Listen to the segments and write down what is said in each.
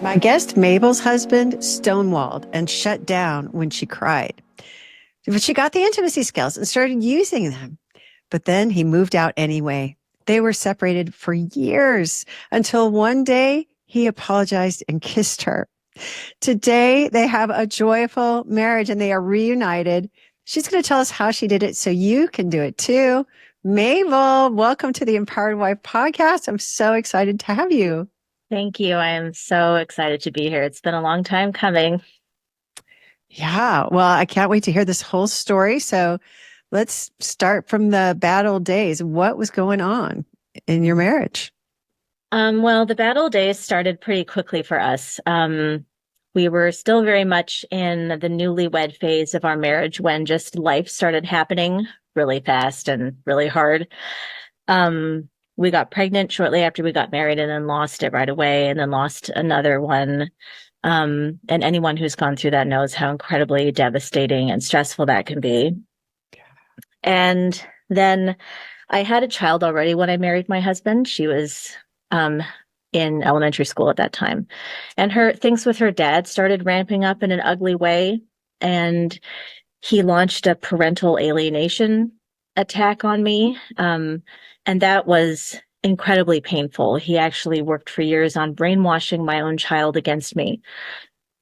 My guest, Mabel's husband, stonewalled and shut down when she cried. But she got the intimacy skills and started using them. But then he moved out anyway. They were separated for years until one day he apologized and kissed her. Today, they have a joyful marriage and they are reunited. She's going to tell us how she did it so you can do it too. Mabel, welcome to the Empowered Wife podcast. I'm so excited to have you. Thank you. I am so excited to be here. It's been a long time coming. Yeah, well, I can't wait to hear this whole story. So let's start from the bad old days. What was going on in your marriage? Well, the bad old days started pretty quickly for us. We were still very much in the newlywed phase of our marriage when just life started happening really fast and really hard. We got pregnant shortly after we got married and then lost it right away and then lost another one. And anyone who's gone through that knows how incredibly devastating and stressful that can be. And then I had a child already when I married my husband. She was in elementary school at that time. And her things with her dad started ramping up in an ugly way. And he launched a parental alienation attack on me. And that was incredibly painful. He actually worked for years on brainwashing my own child against me.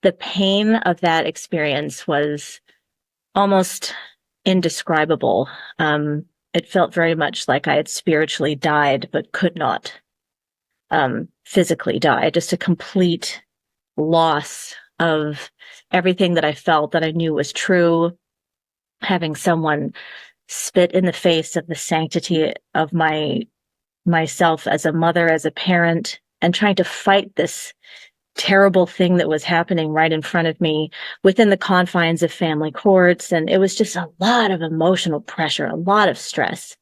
The pain of that experience was almost indescribable. It felt very much like I had spiritually died, but could not physically die. Just a complete loss of everything that I felt that I knew was true. Having someone spit in the face of the sanctity of myself as a mother, as a parent, and trying to fight this terrible thing that was happening right in front of me within the confines of family courts. And it was just a lot of emotional pressure, a lot of stress.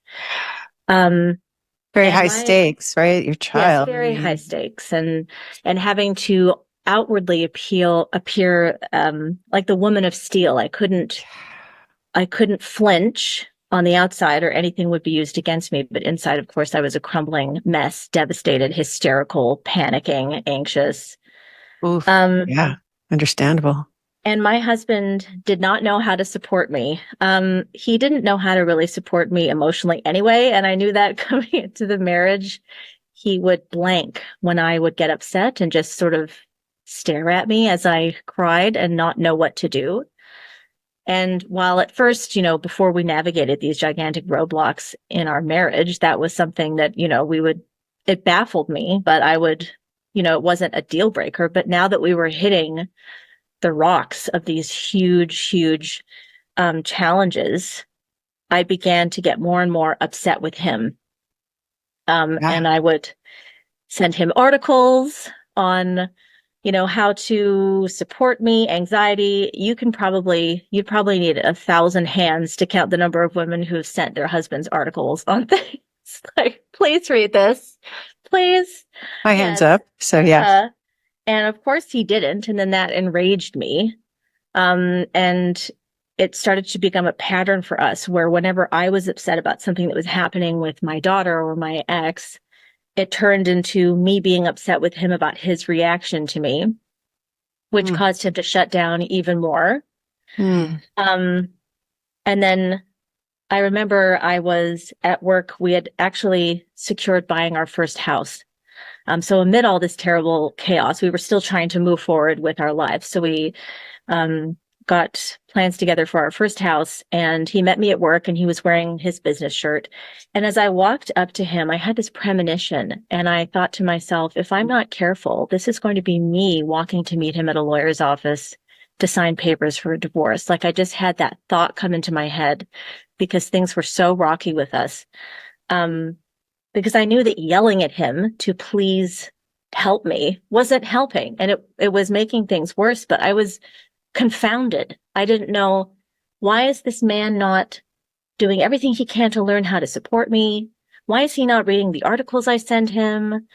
Very high stakes, right? Your Yes, child. very high stakes, and having to outwardly appear like the woman of steel. I couldn't flinch on the outside or anything would be used against me. But inside, of course, I was a crumbling mess, devastated, hysterical, panicking, anxious. Oof. Yeah, understandable. And my husband did not know how to support me. He didn't know how to really support me emotionally anyway. And I knew that coming into the marriage, he would blank when I would get upset and just sort of stare at me as I cried and not know what to do. And while at first, before we navigated these gigantic roadblocks in our marriage, that was something that, it baffled me, but I would, it wasn't a deal breaker. But now that we were hitting the rocks of these huge challenges, I began to get more and more upset with him. And I would send him articles on, how to support me, anxiety. You'd probably need 1,000 hands to count the number of women who have sent their husbands articles on things. Like, please read this, please. My hands up. So yeah. And of course he didn't. And then that enraged me. And it started to become a pattern for us where whenever I was upset about something that was happening with my daughter or my ex, it turned into me being upset with him about his reaction to me, which caused him to shut down even more. And then I remember I was at work. We had actually secured buying our first house. So amid all this terrible chaos, we were still trying to move forward with our lives. So we got plans together for our first house, and he met me at work and he was wearing his business shirt. And as I walked up to him, I had this premonition and I thought to myself, if I'm not careful, this is going to be me walking to meet him at a lawyer's office to sign papers for a divorce. Like, I just had that thought come into my head because things were so rocky with us. Because I knew that yelling at him to please help me wasn't helping. And it was making things worse, but I was confounded. I didn't know, why is this man not doing everything he can to learn how to support me? Why is he not reading the articles I send him?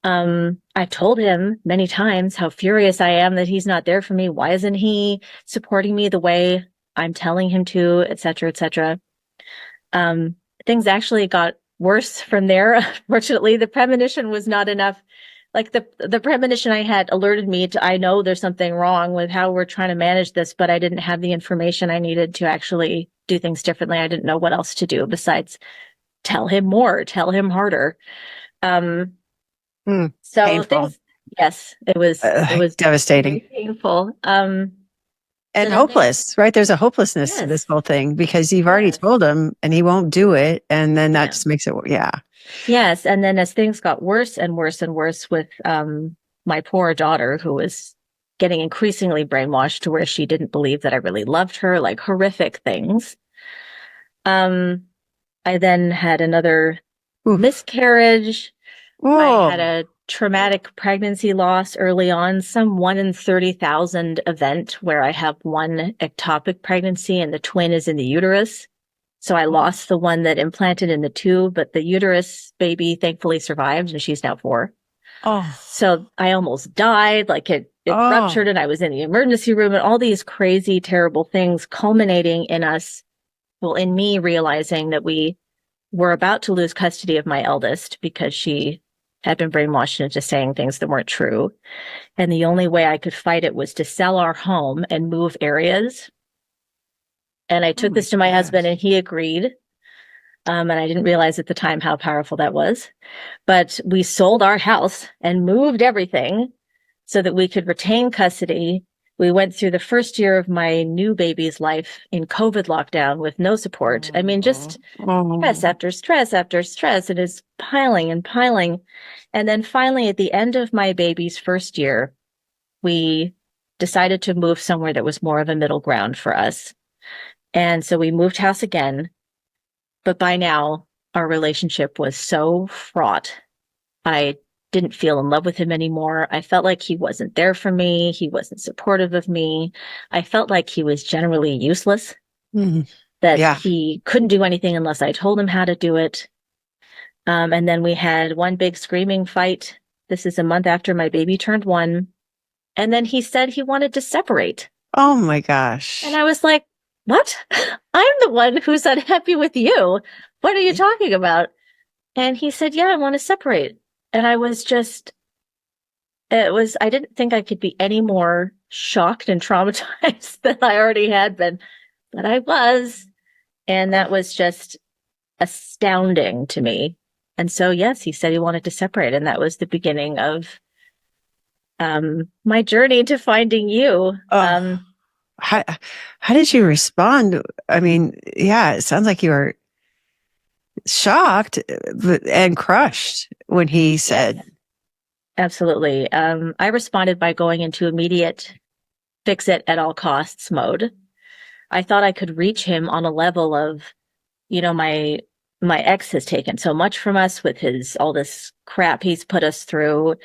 I've told him many times how furious I am that he's not there for me. Why isn't he supporting me the way I'm telling him to, et cetera, et cetera. Things actually got worse from there. Fortunately, the premonition was not enough like the premonition I had alerted me to, I know there's something wrong with how we're trying to manage this, but I didn't have the information I needed to actually do things differently. I didn't know what else to do besides tell him more, tell him harder. So Painful. things, yes, it was Devastating. very painful. So And then things, hopeless, right? There's a hopelessness to this yes, whole thing because you've already yes, told him and he won't do it. And then that yeah. just makes it, yeah. Yes. And then as things got worse and worse and worse with my poor daughter, who was getting increasingly brainwashed to where she didn't believe that I really loved her, like horrific things. I then had another Oof. miscarriage. I had Oh, a traumatic pregnancy loss early on, some 1 in 30,000 event where I have one ectopic pregnancy and the twin is in the uterus. So I lost the one that implanted in the tube, but the uterus baby thankfully survived and she's now 4. oh, So I almost died, like it oh. ruptured and I was in the emergency room and all these crazy, terrible things culminating in us, well, in me realizing that we were about to lose custody of my eldest because she had been brainwashed into saying things that weren't true. And the only way I could fight it was to sell our home and move areas. And I Oh took my this to my husband gosh. and he agreed. And I didn't realize at the time how powerful that was. But we sold our house and moved everything so that we could retain custody. We went through the first year of my new baby's life in COVID lockdown with no support. I mean, Oh, just stress oh. after stress after stress. It is piling and piling. And then finally, at the end of my baby's first year, we decided to move somewhere that was more of a middle ground for us. And so we moved house again. But by now, our relationship was so fraught. I didn't feel in love with him anymore. I felt like he wasn't there for me. He wasn't supportive of me. I felt like he was generally useless, Mm. that Yeah. he couldn't do anything unless I told him how to do it. And then we had one big screaming fight. This is a month after my baby turned 1. And then he said he wanted to separate. Oh my And gosh. I was like, what? I'm the one who's unhappy with you. What are you talking about? And he said, yeah, I want to separate. And I was just, I didn't think I could be any more shocked and traumatized than I already had been, but I was. And that was just astounding to me. And so, yes, he said he wanted to separate. And that was the beginning of my journey to finding you. Oh, how, how did you respond? I mean, yeah, it sounds like you were shocked and crushed when he Yes, said, absolutely. I responded by going into immediate fix it at all costs mode. I thought I could reach him on a level of, my ex has taken so much from us with his all this crap he's put us through.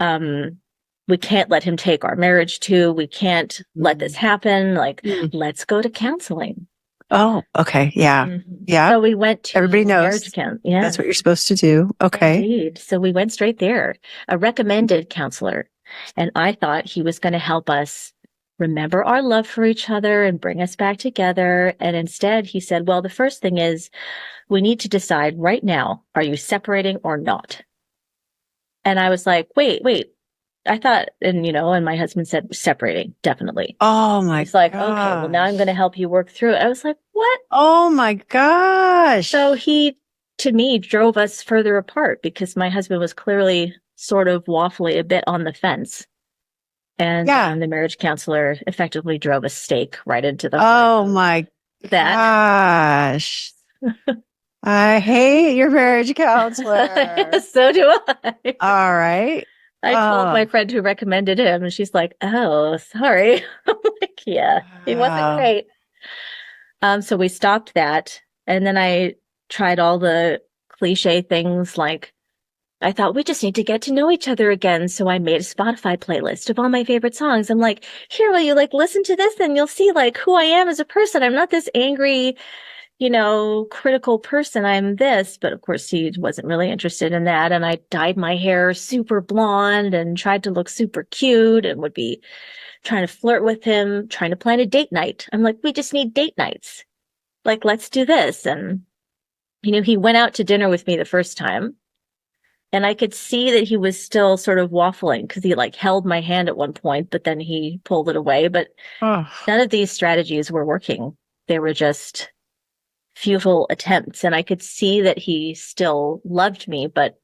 Um, we can't let him take our marriage too. We can't let this happen. Like, mm. let's go to counseling. Oh, okay. Yeah. Yeah. So we went Everybody to marriage knows counseling. that's what Yes, you're supposed to do. Okay. indeed. So we went straight there, a recommended counselor. And I thought he was going to help us remember our love for each other and bring us back together. And instead, he said, well, the first thing is we need to decide right now, are you separating or not? And I was like, wait. I thought, and my husband said, separating, definitely. Oh my He's like, okay, well, now I'm going to gosh. help you work through it. I was like, what? Oh my So gosh. he, to me, drove us further apart because my husband was clearly sort of waffly a bit on the fence. And Yeah. the marriage counselor effectively drove a stake right into the heart Oh of my that. gosh. I hate your marriage counselor. So do I. All right. I told my friend who recommended him, and she's like, "Oh, sorry." I'm like, "Yeah, he wasn't Wow. great." So we stopped that, and then I tried all the cliche things like I thought we just need to get to know each other again. So I made a Spotify playlist of all my favorite songs. I'm like, here, will you listen to this? And you'll see who I am as a person. I'm not this angry, critical person. I'm this. But of course, he wasn't really interested in that. And I dyed my hair super blonde and tried to look super cute and would be trying to flirt with him, trying to plan a date night. I'm like, we just need date nights. Let's do this. And, he went out to dinner with me the first time. And I could see that he was still sort of waffling because he like held my hand at one point, but then he pulled it away. But Oh. none of these strategies were working. They were just futile attempts. And I could see that he still loved me, but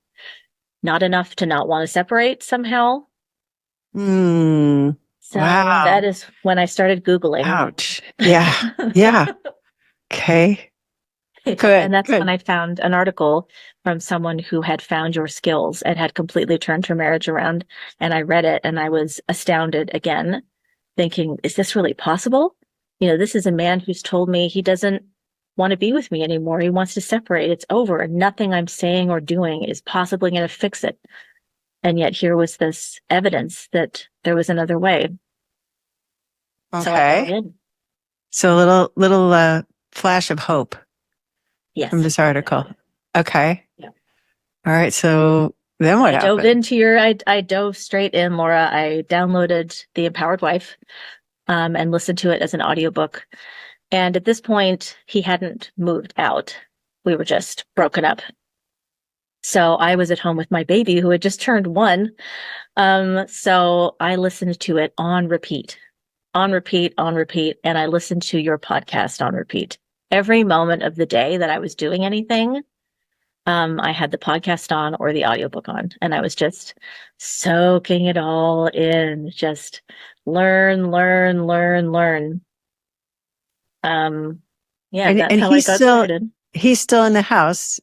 not enough to not want to separate somehow. Mm. So that Wow. is when I started Googling. Ouch. Yeah. Yeah. Okay. And Good. that's when Good. I found an article from someone who had found your skills and had completely turned her marriage around. And I read it and I was astounded again, thinking, is this really possible? You know, this is a man who's told me he doesn't want to be with me anymore. He wants to separate. It's over. And nothing I'm saying or doing is possibly going to fix it. And yet here was this evidence that there was another way. So I dove Okay. in. So a little flash of hope Yes. from this article. Okay. Yeah. All right. So then what happened? I dove straight in, Laura. I downloaded The Empowered Wife, and listened to it as an audiobook. And at this point, he hadn't moved out. We were just broken up. So I was at home with my baby who had just turned 1. So I listened to it on repeat, on repeat, on repeat. And I listened to your podcast on repeat. Every moment of the day that I was doing anything, I had the podcast on or the audiobook on, and I was just soaking it all in, just learn, learn, learn, learn. Yeah, And that's how I got started. he's still in the house.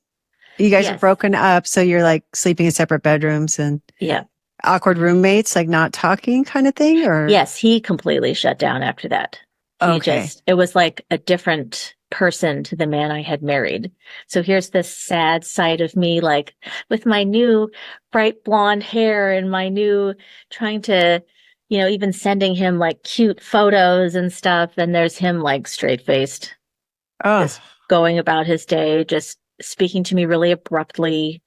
You guys are Yes. broken up, so you're like sleeping in separate bedrooms and Yeah. awkward roommates, like not talking kind of thing, or Yes, he completely shut down after that. okay. It was like a different person to the man I had married. So here's this sad side of me, like with my new bright blonde hair and my new trying to, even sending him like cute photos and stuff. And there's him like straight faced, Oh, just going about his day, just speaking to me really abruptly.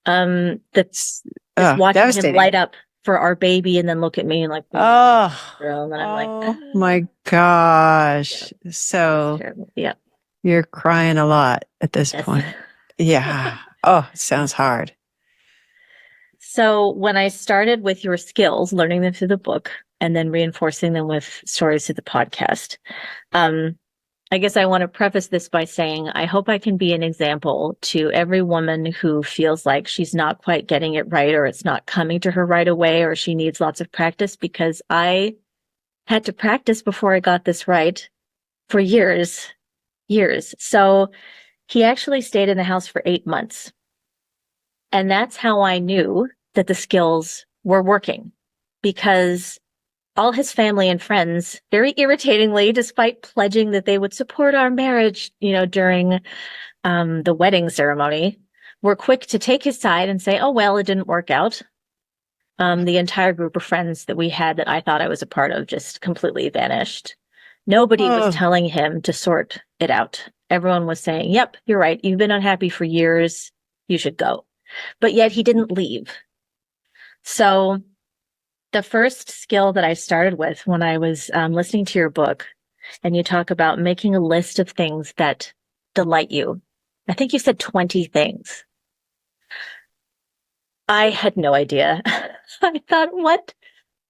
Just watching him devastating. light up for our baby and then look at me and like, Oh, and then I'm like, oh my gosh. Yeah. So Terrible. Yeah. you're crying a lot at this Yes. point. Yeah. Oh, it sounds hard. So when I started with your skills, learning them through the book and then reinforcing them with stories through the podcast, I guess I want to preface this by saying I hope I can be an example to every woman who feels like she's not quite getting it right, or it's not coming to her right away, or she needs lots of practice, because I had to practice before I got this right for years. So he actually stayed in the house for 8 months. And that's how I knew that the skills were working, because all his family and friends, very irritatingly, despite pledging that they would support our marriage, during the wedding ceremony, were quick to take his side and say, oh, well, it didn't work out. The entire group of friends that we had that I thought I was a part of just completely vanished. Nobody was telling him to sort it out. Everyone was saying, yep, you're right. You've been unhappy for years. You should go. But yet he didn't leave. So the first skill that I started with when I was listening to your book, and you talk about making a list of things that delight you. I think you said 20 things. I had no idea. I thought,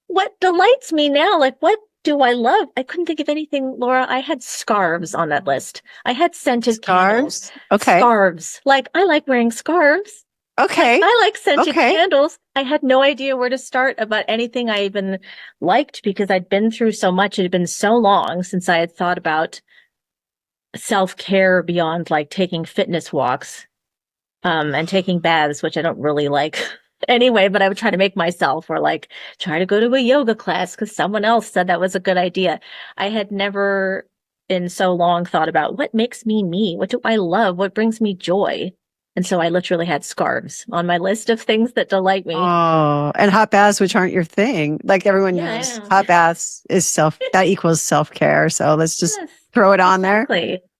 what delights me now? Like, what do I love? I couldn't think of anything, Laura. I had scarves on that list. I had scented candles. Okay. Scarves. Like, I like wearing scarves. Okay. I like scented candles. I had no idea where to start about anything I even liked, because I'd been through so much. It had been so long since I had thought about self-care beyond like taking fitness walks, and taking baths, which I don't really like anyway, but I would try to make myself, or like try to go to a yoga class because someone else said that was a good idea. I had never in so long thought about what makes me me. What do I love? What brings me joy? And so I literally had scarves on my list of things that delight me. Oh, and hot baths, which aren't your thing. Like everyone knows, hot baths is that equals self-care. So let's just throw it on there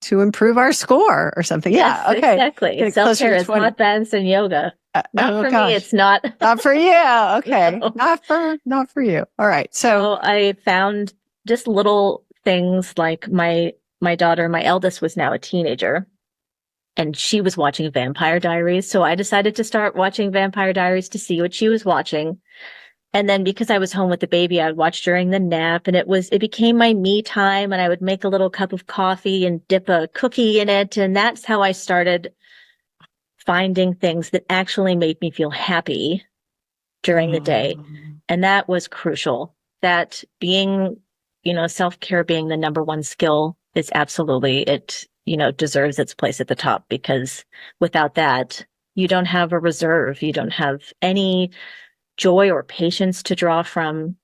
to improve our score or something. Yes, yeah. Okay. Exactly. Self-care is hot baths and yoga. Not for me. It's not. Not for you. Okay. No. Not for you. All right. So I found just little things like my daughter, my eldest, was now a teenager. and she was watching Vampire Diaries. So I decided to start watching Vampire Diaries to see what she was watching. And then because I was home with the baby, I would watch during the nap, and it became my me time, and I would make a little cup of coffee and dip a cookie in it. And that's how I started finding things that actually made me feel happy during the day. And that was crucial. That being, self-care being the number one skill is absolutely, it, deserves its place at the top, because without that, you don't have a reserve. You don't have any joy or patience to draw from.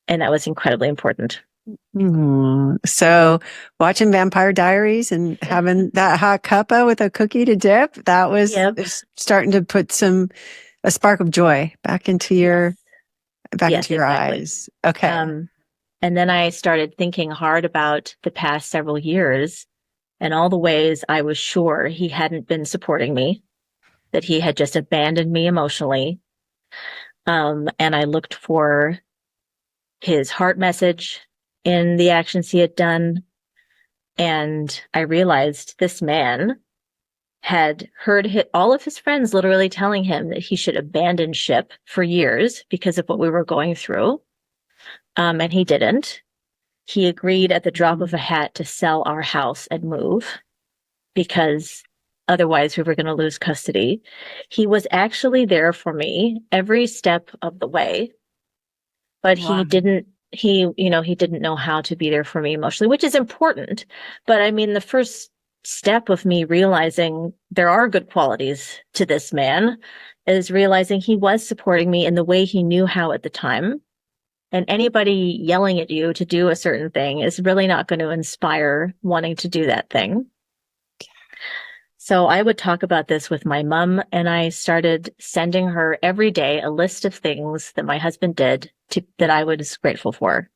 And that was incredibly important. So watching Vampire Diaries and having that hot cuppa with a cookie to dip, that was Yep. starting to put a spark of joy back into your Exactly. eyes. Okay. And then I started thinking hard about the past several years and all the ways I was sure he hadn't been supporting me, that he had just abandoned me emotionally. And I looked for his heart message in the actions he had done. And I realized this man had heard all of his friends literally telling him that he should abandon ship for years because of what we were going through. And he didn't. He agreed at the drop of a hat to sell our house and move because otherwise we were going to lose custody. He was actually there for me every step of the way, but he didn't know how to be there for me emotionally, which is important. But I mean, the first step of me realizing there are good qualities to this man is realizing he was supporting me in the way he knew how at the time. And anybody yelling at you to do a certain thing is really not going to inspire wanting to do that thing. So I would talk about this with my mom, and I started sending her every day a list of things that my husband did that I was grateful for.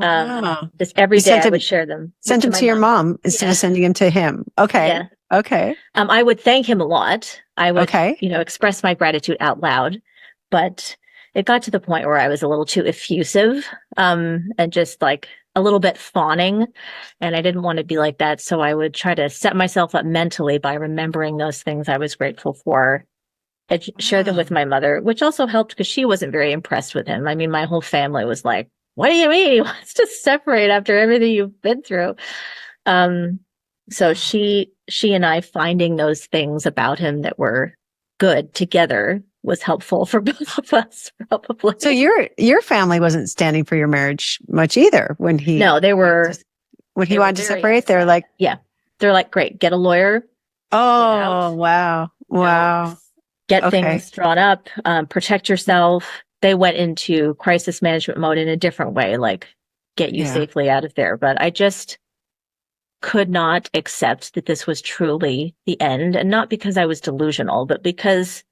Just every day I would share them. Send them to your mom instead of sending them to him. Okay. Yeah. Okay. I would thank him a lot. I would, express my gratitude out loud, but it got to the point where I was a little too effusive, and just like a little bit fawning, and I didn't want to be like that. So I would try to set myself up mentally by remembering those things I was grateful for and share them with my mother, which also helped because she wasn't very impressed with him. I mean, my whole family was like, "What do you mean he wants to separate after everything you've been through?" So she and I finding those things about him that were good together was helpful for both of us, probably. So your family wasn't standing for your marriage much either when he No, they were when he wanted to separate. They're like, they're like, great, get a lawyer. Oh, wow. Get things drawn up, protect yourself. They went into crisis management mode in a different way, like get you safely out of there. But I just could not accept that this was truly the end. And not because I was delusional, but because,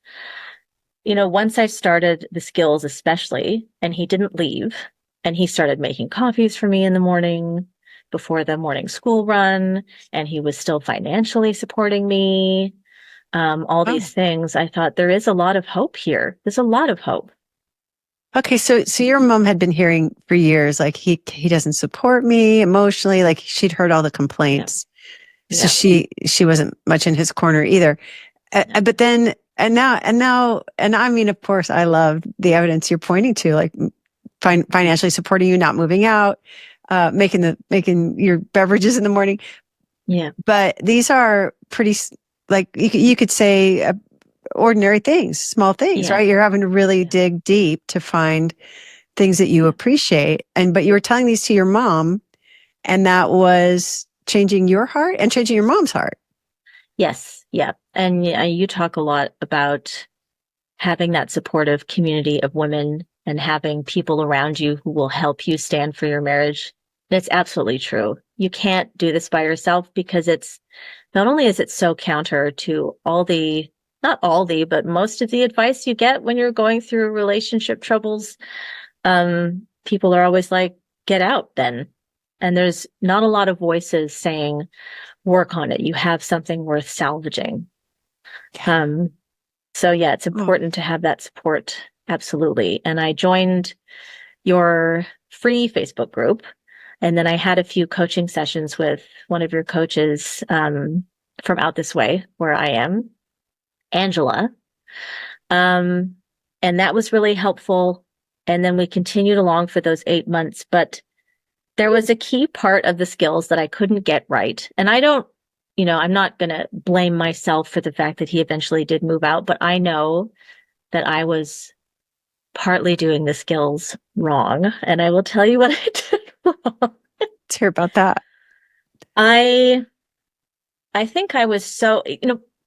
once I started the skills, especially, and he didn't leave, and he started making coffees for me in the morning before the morning school run, and he was still financially supporting me, all these things, I thought there is a lot of hope here. There's a lot of hope. Okay, so your mom had been hearing for years, like he doesn't support me emotionally, like she'd heard all the complaints. Yeah. So she wasn't much in his corner either. But then and now I mean, of course, I love the evidence you're pointing to, like financially supporting you, not moving out, making your beverages in the morning. Yeah. But these are pretty, like you could say, ordinary things, small things, right? You're having to really dig deep to find things that you appreciate. But you were telling these to your mom, and that was changing your heart and changing your mom's heart. Yes. Yeah. And you talk a lot about having that supportive community of women and having people around you who will help you stand for your marriage. And it's absolutely true. You can't do this by yourself, because it's not only is it so counter to not all the, but most of the advice you get when you're going through relationship troubles. People are always like, get out then. And there's not a lot of voices saying, work on it. You have something worth salvaging. So it's important to have that support. Absolutely. And I joined your free Facebook group. And then I had a few coaching sessions with one of your coaches, from out this way where I am, Angela. And that was really helpful. And then we continued along for those 8 months. But there was a key part of the skills that I couldn't get right. And I don't, I'm not going to blame myself for the fact that he eventually did move out, but I know that I was partly doing the skills wrong. And I will tell you what I did wrong. Let's hear about that. I think I was so,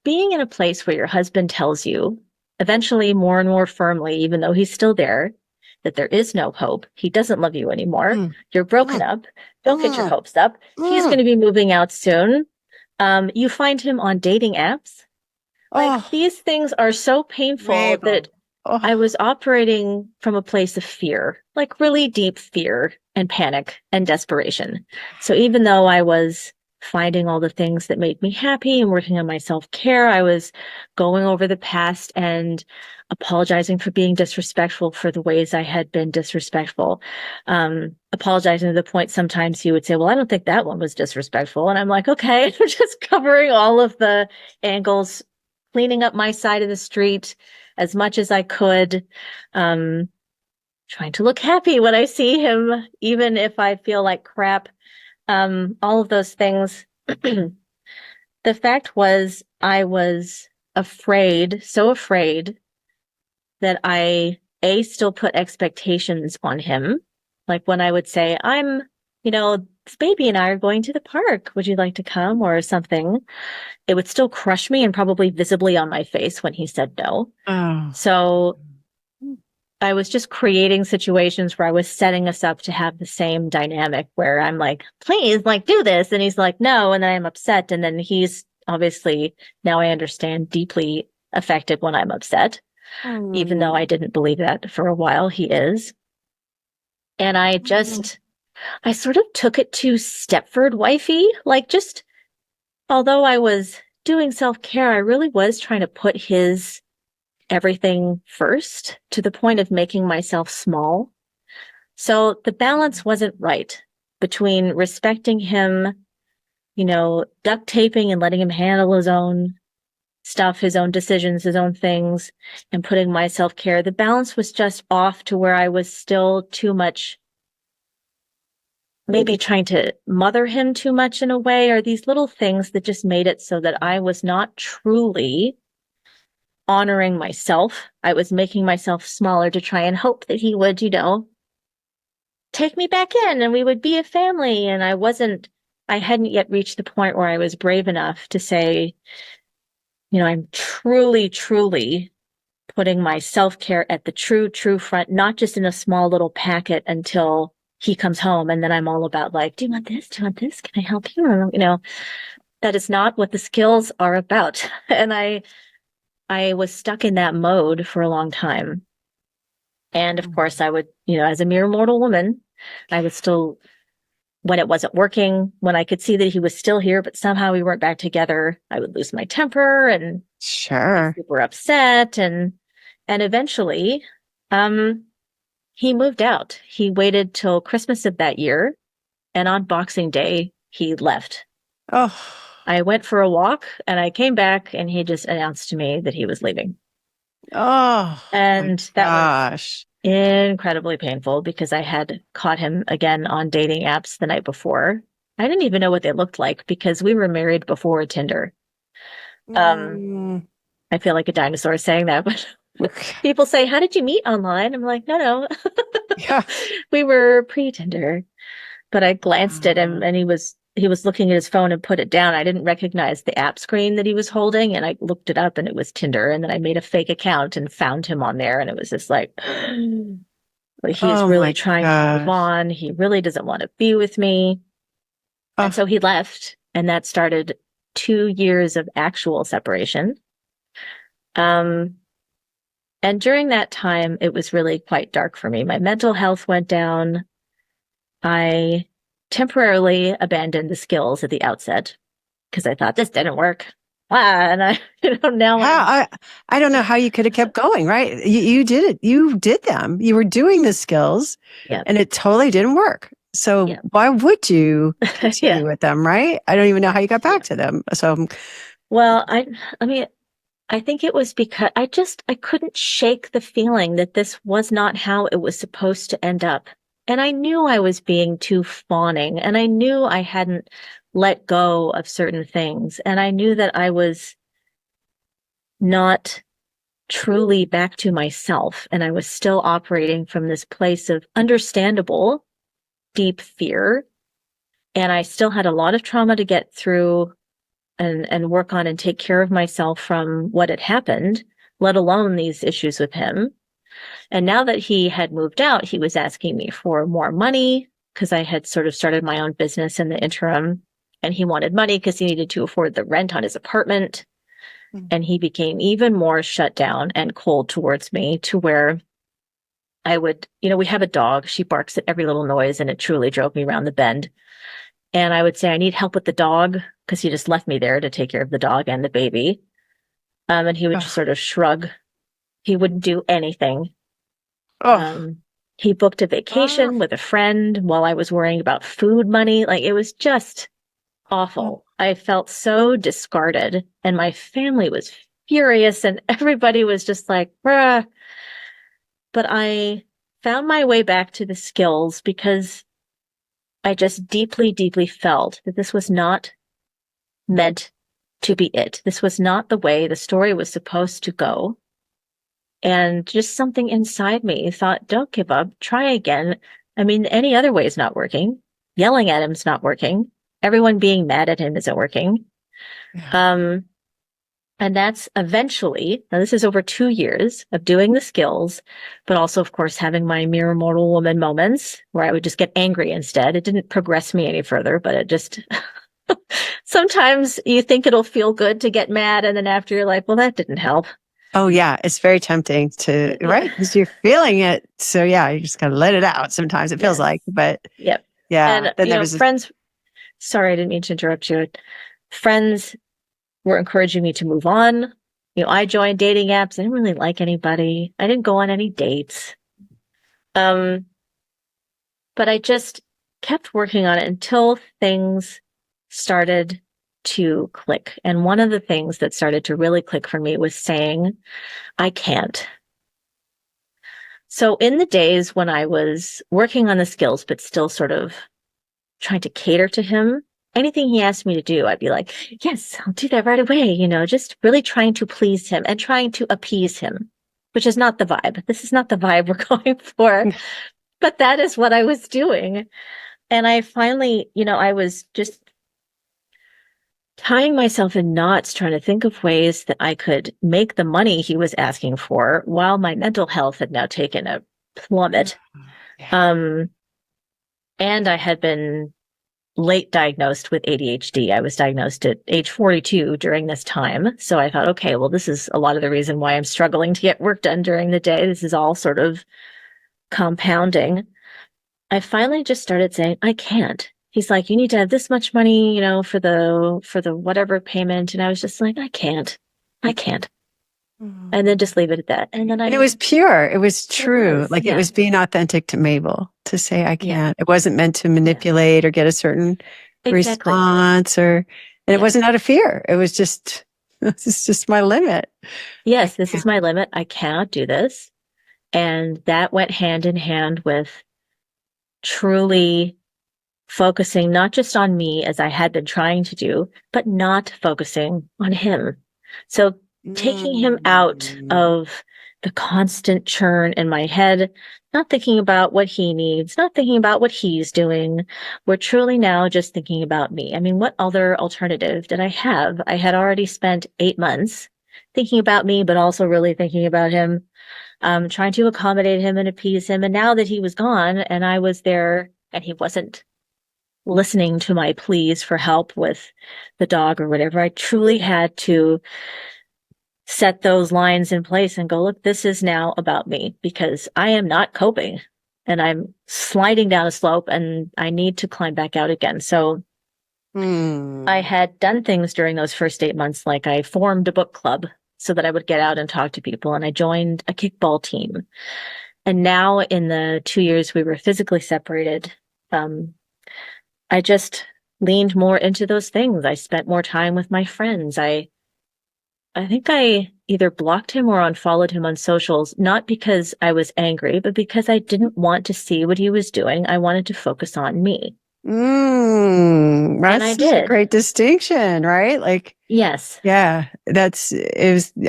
being in a place where your husband tells you eventually more and more firmly, even though he's still there, that there is no hope. He doesn't love you anymore. You're broken up. Don't get your hopes up. He's going to be moving out soon. You find him on dating apps. Like these things are so painful that I was operating from a place of fear, like really deep fear and panic and desperation. So even though I was finding all the things that made me happy and working on my self-care, I was going over the past and apologizing for being disrespectful for the ways I had been disrespectful. Apologizing to the point sometimes he would say, well, I don't think that one was disrespectful. And I'm like, okay, I'm just covering all of the angles, cleaning up my side of the street as much as I could, trying to look happy when I see him, even if I feel like crap. All of those things. The fact was, I was afraid, so afraid that I, still put expectations on him. Like when I would say, this baby and I are going to the park. Would you like to come or something? It would still crush me and probably visibly on my face when he said no. So I was just creating situations where I was setting us up to have the same dynamic where I'm like, please, do this. And he's like, no. And then I'm upset. And then he's obviously, now I understand, deeply affected when I'm upset, even though I didn't believe that for a while. He is. And I sort of took it to Stepford wifey, although I was doing self-care, I really was trying to put his everything first, to the point of making myself small. So the balance wasn't right between respecting him, duct taping and letting him handle his own stuff, his own decisions, his own things, and putting my self-care. The balance was just off to where I was still too much, maybe trying to mother him too much in a way, or these little things that just made it so that I was not truly honoring myself. I was making myself smaller to try and hope that he would, take me back in and we would be a family. And I hadn't yet reached the point where I was brave enough to say, I'm truly, truly putting my self-care at the true front, not just in a small little packet until he comes home. And then I'm all about do you want this? Do you want this? Can I help you? That is not what the skills are about. And I was stuck in that mode for a long time. And of course I would, as a mere mortal woman, I would still, when it wasn't working, when I could see that he was still here, but somehow we weren't back together, I would lose my temper and be super upset. And eventually, he moved out. He waited till Christmas of that year. And on Boxing Day, he left. I went for a walk and I came back and he just announced to me that he was leaving. And that was incredibly painful because I had caught him again on dating apps the night before. I didn't even know what they looked like because we were married before Tinder. I feel like a dinosaur saying that, but people say, how did you meet online? I'm like, no. Yeah. We were pre-Tinder. But I glanced at him and he was looking at his phone and put it down. I didn't recognize the app screen that he was holding, and I looked it up and it was Tinder. And then I made a fake account and found him on there, and it was just like he's really trying to move on. He really doesn't want to be with me. And so he left, and that started 2 years of actual separation. And during that time, it was really quite dark for me. My mental health went down. I temporarily abandoned the skills at the outset because I thought this didn't work. And I, now I don't know how you could have kept going, right? You did it. You did them. You were doing the skills, and it totally didn't work. So Yeah. why would you Yeah. continue with them, right? I don't even know how you got back to them. So, Well, I mean, I think it was because I couldn't shake the feeling that this was not how it was supposed to end up. And I knew I was being too fawning, and I knew I hadn't let go of certain things. And I knew that I was not truly back to myself. And I was still operating from this place of understandable, deep fear. And I still had a lot of trauma to get through and work on and take care of myself from what had happened, let alone these issues with him. And now that he had moved out, he was asking me for more money because I had sort of started my own business in the interim. And he wanted money because he needed to afford the rent on his apartment. And he became even more shut down and cold towards me to where I would, we have a dog. She barks at every little noise, and it truly drove me around the bend. And I would say, I need help with the dog because he just left me there to take care of the dog and the baby. And he would just sort of shrug. He wouldn't do anything. oh, He booked a vacation with a friend while I was worrying about food money. Like, it was just awful. I felt so discarded, and my family was furious, and everybody was just like, bruh. But I found my way back to the skills because I just deeply, deeply felt that this was not meant to be it. This was not the way the story was supposed to go. And just something inside me thought, don't give up, try again. I mean, any other way is not working. Yelling at him is not working. Everyone being mad at him isn't working. yeah. And that's eventually, now this is over 2 years of doing the skills, but also, of course, having my mirror mortal woman moments where I would just get angry instead. It didn't progress me any further, but it just, sometimes you think it'll feel good to get mad. And then after you're like, well, that didn't help. Oh yeah, it's very tempting to, right? Because you're feeling it. So yeah, you just gotta let it out. Sometimes it feels like, but Yep. yeah. And, Then there was this, friends, sorry, I didn't mean to interrupt you. Friends were encouraging me to move on. I joined dating apps. I didn't really like anybody. I didn't go on any dates. But I just kept working on it until things started to click. And one of the things that started to really click for me was saying, I can't. So in the days when I was working on the skills, but still sort of trying to cater to him, anything he asked me to do, I'd be like, yes, I'll do that right away. Just really trying to please him and trying to appease him, which is not the vibe. This is not the vibe we're going for, but that is what I was doing. And I finally, I was just tying myself in knots, trying to think of ways that I could make the money he was asking for while my mental health had now taken a plummet. yeah. And I had been late diagnosed with ADHD. I was diagnosed at age 42 during this time. So I thought, okay, well, this is a lot of the reason why I'm struggling to get work done during the day. This is all sort of compounding. I finally just started saying, I can't. He's like, you need to have this much money, for the whatever payment. And I was just like, I can't. And then just leave it at that. And then And it was pure. It was true. Like yeah. it was being authentic to Mabel to say, I Yeah. can't. It wasn't meant to manipulate or get a certain Exactly. response and it wasn't out of fear. It was just, this is just my limit. Yes, this is my limit. I cannot do this. And that went hand in hand with truly focusing not just on me as I had been trying to do, but not focusing on him. So taking him out of the constant churn in my head, not thinking about what he needs, not thinking about what he's doing. We're truly now just thinking about me. I mean, what other alternative did I have? I had already spent 8 months thinking about me, but also really thinking about him, trying to accommodate him and appease him. And now that he was gone and I was there and he wasn't listening to my pleas for help with the dog or whatever, I truly had to set those lines in place and go, look, this is now about me because I am not coping and I'm sliding down a slope and I need to climb back out again. So I had done things during those first 8 months, like I formed a book club so that I would get out and talk to people, and I joined a kickball team. And now in the 2 years we were physically separated, I just leaned more into those things. I spent more time with my friends. I think I either blocked him or unfollowed him on socials, not because I was angry, but because I didn't want to see what he was doing. I wanted to focus on me. And I That's such a did. great distinction, right? Like, Yes. yeah, I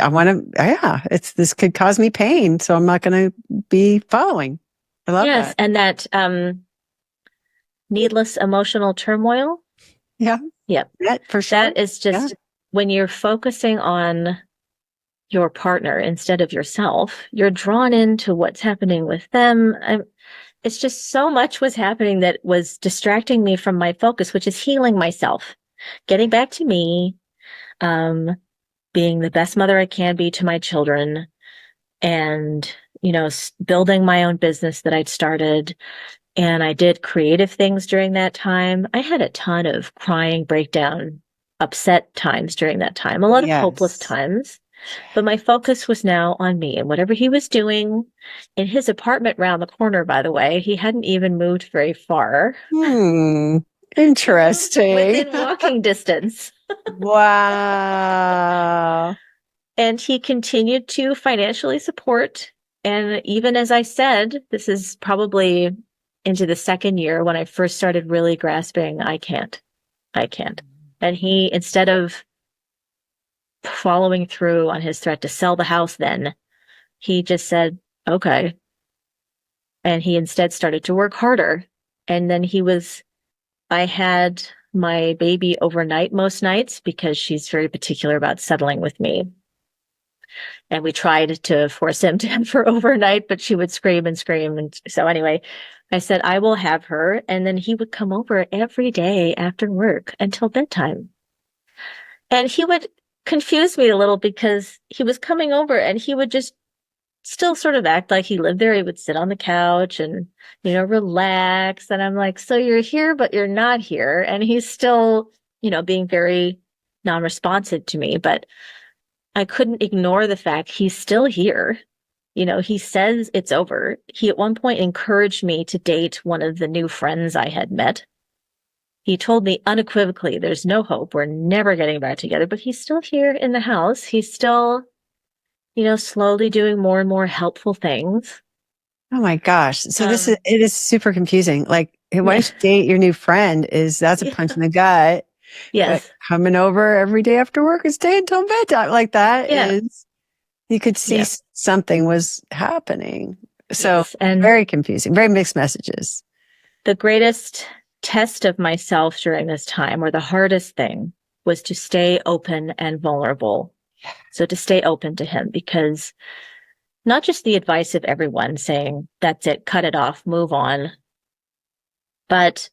want to, yeah, this could cause me pain. So I'm not going to be following. I love Yes. that. And that needless emotional turmoil. Yeah. Yep. Yeah, for sure. That is Yeah. just when you're focusing on your partner instead of yourself, you're drawn into what's happening with them. It's just so much was happening that was distracting me from my focus, which is healing myself, getting back to me, being the best mother I can be to my children, and, building my own business that I'd started. And I did creative things during that time. I had a ton of crying, breakdown, upset times during that time, a lot of hopeless Yes. times. But my focus was now on me and whatever he was doing in his apartment round the corner, by the way. He hadn't even moved very far. He moved Interesting. within walking distance. Wow. And he continued to financially support. And even as I said, this is probably into the second year when I first started really grasping, I can't. And he, instead of following through on his threat to sell the house, then he just said, okay. And he instead started to work harder. And then I had my baby overnight most nights because she's very particular about settling with me. And we tried to force him to have her overnight, but she would scream and scream. And so anyway, I said, I will have her. And then he would come over every day after work until bedtime. And he would confuse me a little because he was coming over and he would just still sort of act like he lived there. He would sit on the couch and, relax. And I'm like, so you're here, but you're not here. And he's still, being very non-responsive to me, but I couldn't ignore the fact he's still here. He says it's over. He at one point encouraged me to date one of the new friends I had met. He told me unequivocally, there's no hope. We're never getting back together, but he's still here in the house. He's still, slowly doing more and more helpful things. Oh my gosh. So it is super confusing. Like, why Yeah. don't you date your new friend? That's a punch in the gut. But Yes. coming over every day after work and stay until bedtime like that Yeah. you could see Yeah. something was happening. So Yes. And very confusing, very mixed messages. the greatest test of myself during this time, or the hardest thing, was to stay open and vulnerable. So to stay open to him, because not just the advice of everyone saying, that's it, cut it off, move on, but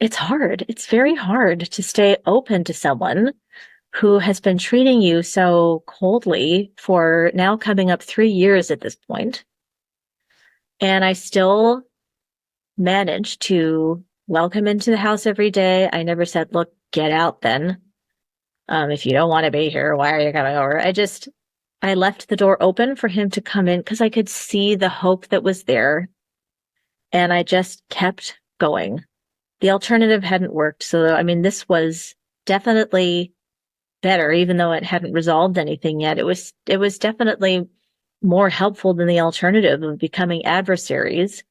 it's hard. It's very hard to stay open to someone who has been treating you so coldly for now coming up 3 years at this point. And I still managed to welcome into the house every day. I never said, look, get out then. If you don't want to be here, why are you coming over? I left the door open for him to come in because I could see the hope that was there. And I just kept going. The alternative hadn't worked. So, this was definitely better, even though it hadn't resolved anything yet. It was definitely more helpful than the alternative of becoming adversaries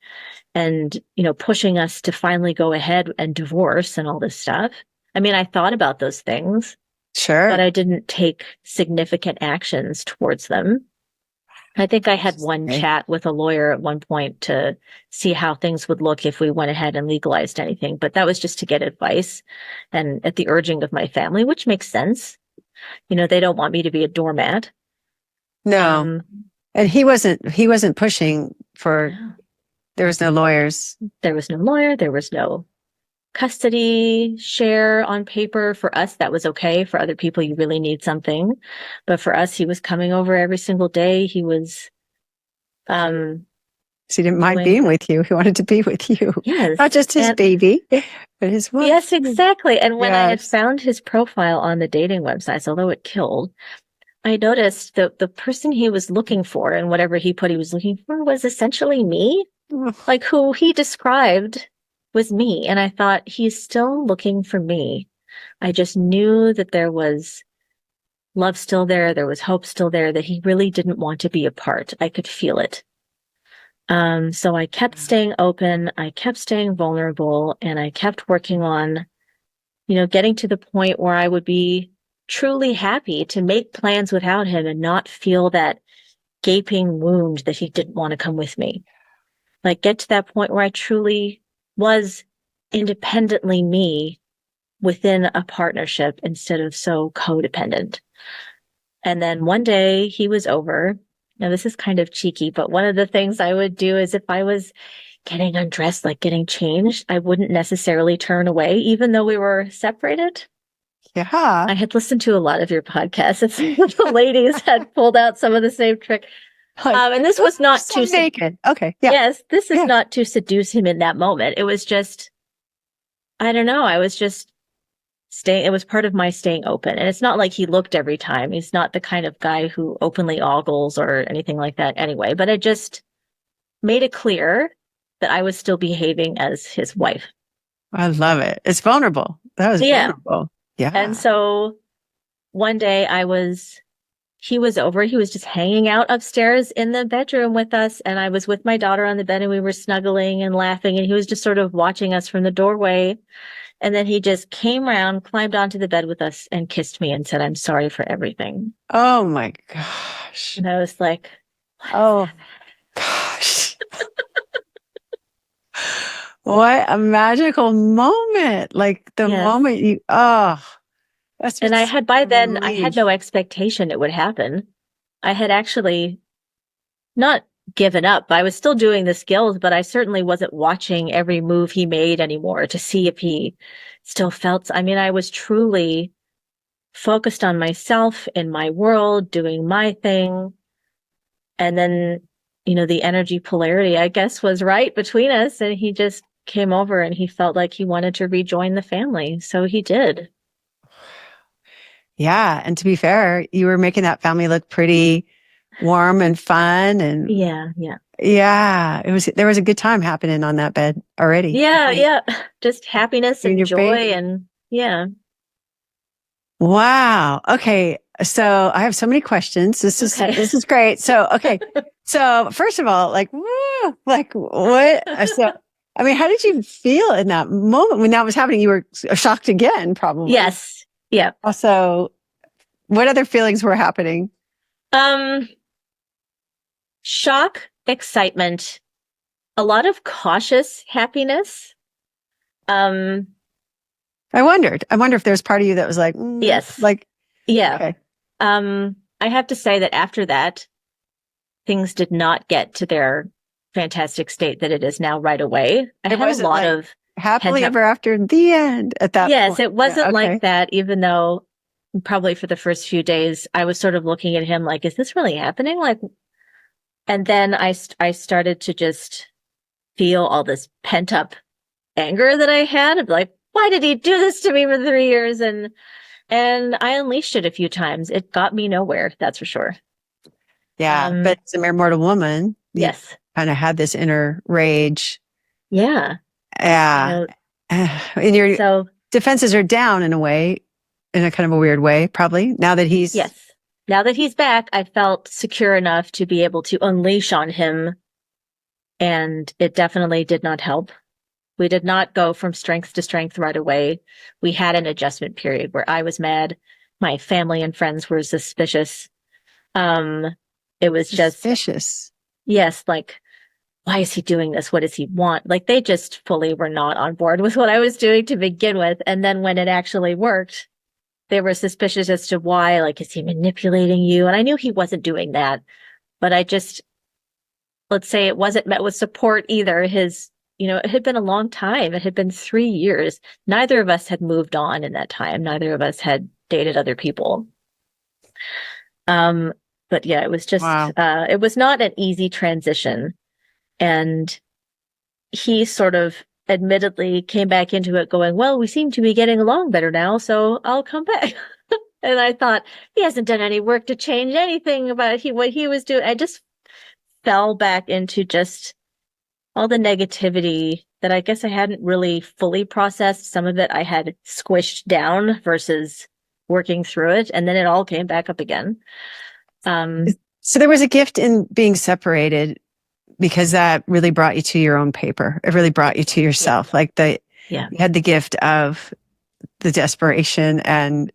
and, pushing us to finally go ahead and divorce and all this stuff. I thought about those things, Sure. but I didn't take significant actions towards them. I think I had one chat with a lawyer at one point to see how things would look if we went ahead and legalized anything, but that was just to get advice and at the urging of my family, which makes sense. They don't want me to be a doormat. No. And he wasn't pushing for, there was no lawyers. There was no lawyer. There was no custody share on paper. For us, that was okay. For other people, you really need something. But for us, he was coming over every single day. He was, so he didn't mind being with you. He wanted to be with you. Yes. Not just his baby, but his wife. Yes, exactly. And when I had found his profile on the dating websites, although it killed, I noticed that the person he was looking for and whatever he put he was looking for was essentially me, like who he described was me. And I thought, he's still looking for me. I just knew that there was love still there. There was hope still there, that he really didn't want to be apart. I could feel it. So I kept staying open. I kept staying vulnerable, and I kept working on, getting to the point where I would be truly happy to make plans without him and not feel that gaping wound that he didn't want to come with me. Like, get to that point where I truly was independently me within a partnership instead of so codependent. And then one day he was over. Now, this is kind of cheeky, but one of the things I would do is, if I was getting undressed, like getting changed, I wouldn't necessarily turn away, even though we were separated. Yeah. I had listened to a lot of your podcasts, and some of the ladies had pulled out some of the same trick. Like, And this was not so to naked. Okay. Yeah. Yes, this is Yeah. not to seduce him in that moment. It was just, I don't know. I was just staying. It was part of my staying open. And it's not like he looked every time. He's not the kind of guy who openly ogles or anything like that anyway. But it just made it clear that I was still behaving as his wife. I love it. It's vulnerable. That was Yeah. vulnerable. Yeah. And so one day he was over. He was just hanging out upstairs in the bedroom with us. And I was with my daughter on the bed, and we were snuggling and laughing. And he was just sort of watching us from the doorway. And then he just came around, climbed onto the bed with us, and kissed me and said, "I'm sorry for everything." Oh my gosh. And I was like, oh gosh. What a magical moment. Like the yes. moment that's And I had, by then, I had no relief. expectation it would happen. I had actually not given up. I was still doing the skills, but I certainly wasn't watching every move he made anymore to see if he still felt. I mean, I was truly focused on myself in my world, doing my thing. And then, the energy polarity, I guess, was right between us. And he just came over, and he felt like he wanted to rejoin the family. So he did. Yeah. And to be fair, you were making that family look pretty warm and fun. And Yeah. there was a good time happening on that bed already. Yeah. Just happiness and your joy. baby. And yeah. Wow. Okay. So I have so many questions. This is great. So, okay. So first of all, like what? So, I mean, how did you feel in that moment when that was happening? You were shocked again, probably. Yes. Yeah. Also, what other feelings were happening? Shock, excitement, a lot of cautious happiness. I wonder if there's part of you that was like, yes. Like, yeah. Okay. I have to say that after that, things did not get to their fantastic state that it is now right away. I had a lot of happily ever after the end at that point. Yes, it wasn't like that, even though probably for the first few days I was sort of looking at him like, is this really happening? Like, and then I started to just feel all this pent up anger that I had of like, why did he do this to me for 3 years? And I unleashed it a few times. It got me nowhere, that's for sure. Yeah, but as a mere mortal woman, yes, kind of had this inner rage. Yeah. Yeah. And your defenses are down in a way, in a kind of a weird way, probably, now that he's... Yes. Now that he's back, I felt secure enough to be able to unleash on him. And it definitely did not help. We did not go from strength to strength right away. We had an adjustment period where I was mad. My family and friends were suspicious. It was just suspicious. Yes, like, why is he doing this? What does he want? Like, they just fully were not on board with what I was doing to begin with. And then when it actually worked, they were suspicious as to why. Like, is he manipulating you? And I knew he wasn't doing that, but let's say it wasn't met with support either. It had been a long time. It had been 3 years. Neither of us had moved on in that time. Neither of us had dated other people. But yeah, it was just, it was not an easy transition. And he sort of admittedly came back into it going, well, we seem to be getting along better now, so I'll come back. And I thought, he hasn't done any work to change anything about what he was doing. I just fell back into just all the negativity that I guess I hadn't really fully processed. Some of it I had squished down versus working through it, and then it all came back up again. So there was a gift in being separated because that really brought you to your own paper. It really brought you to yourself. Like you had the gift of the desperation and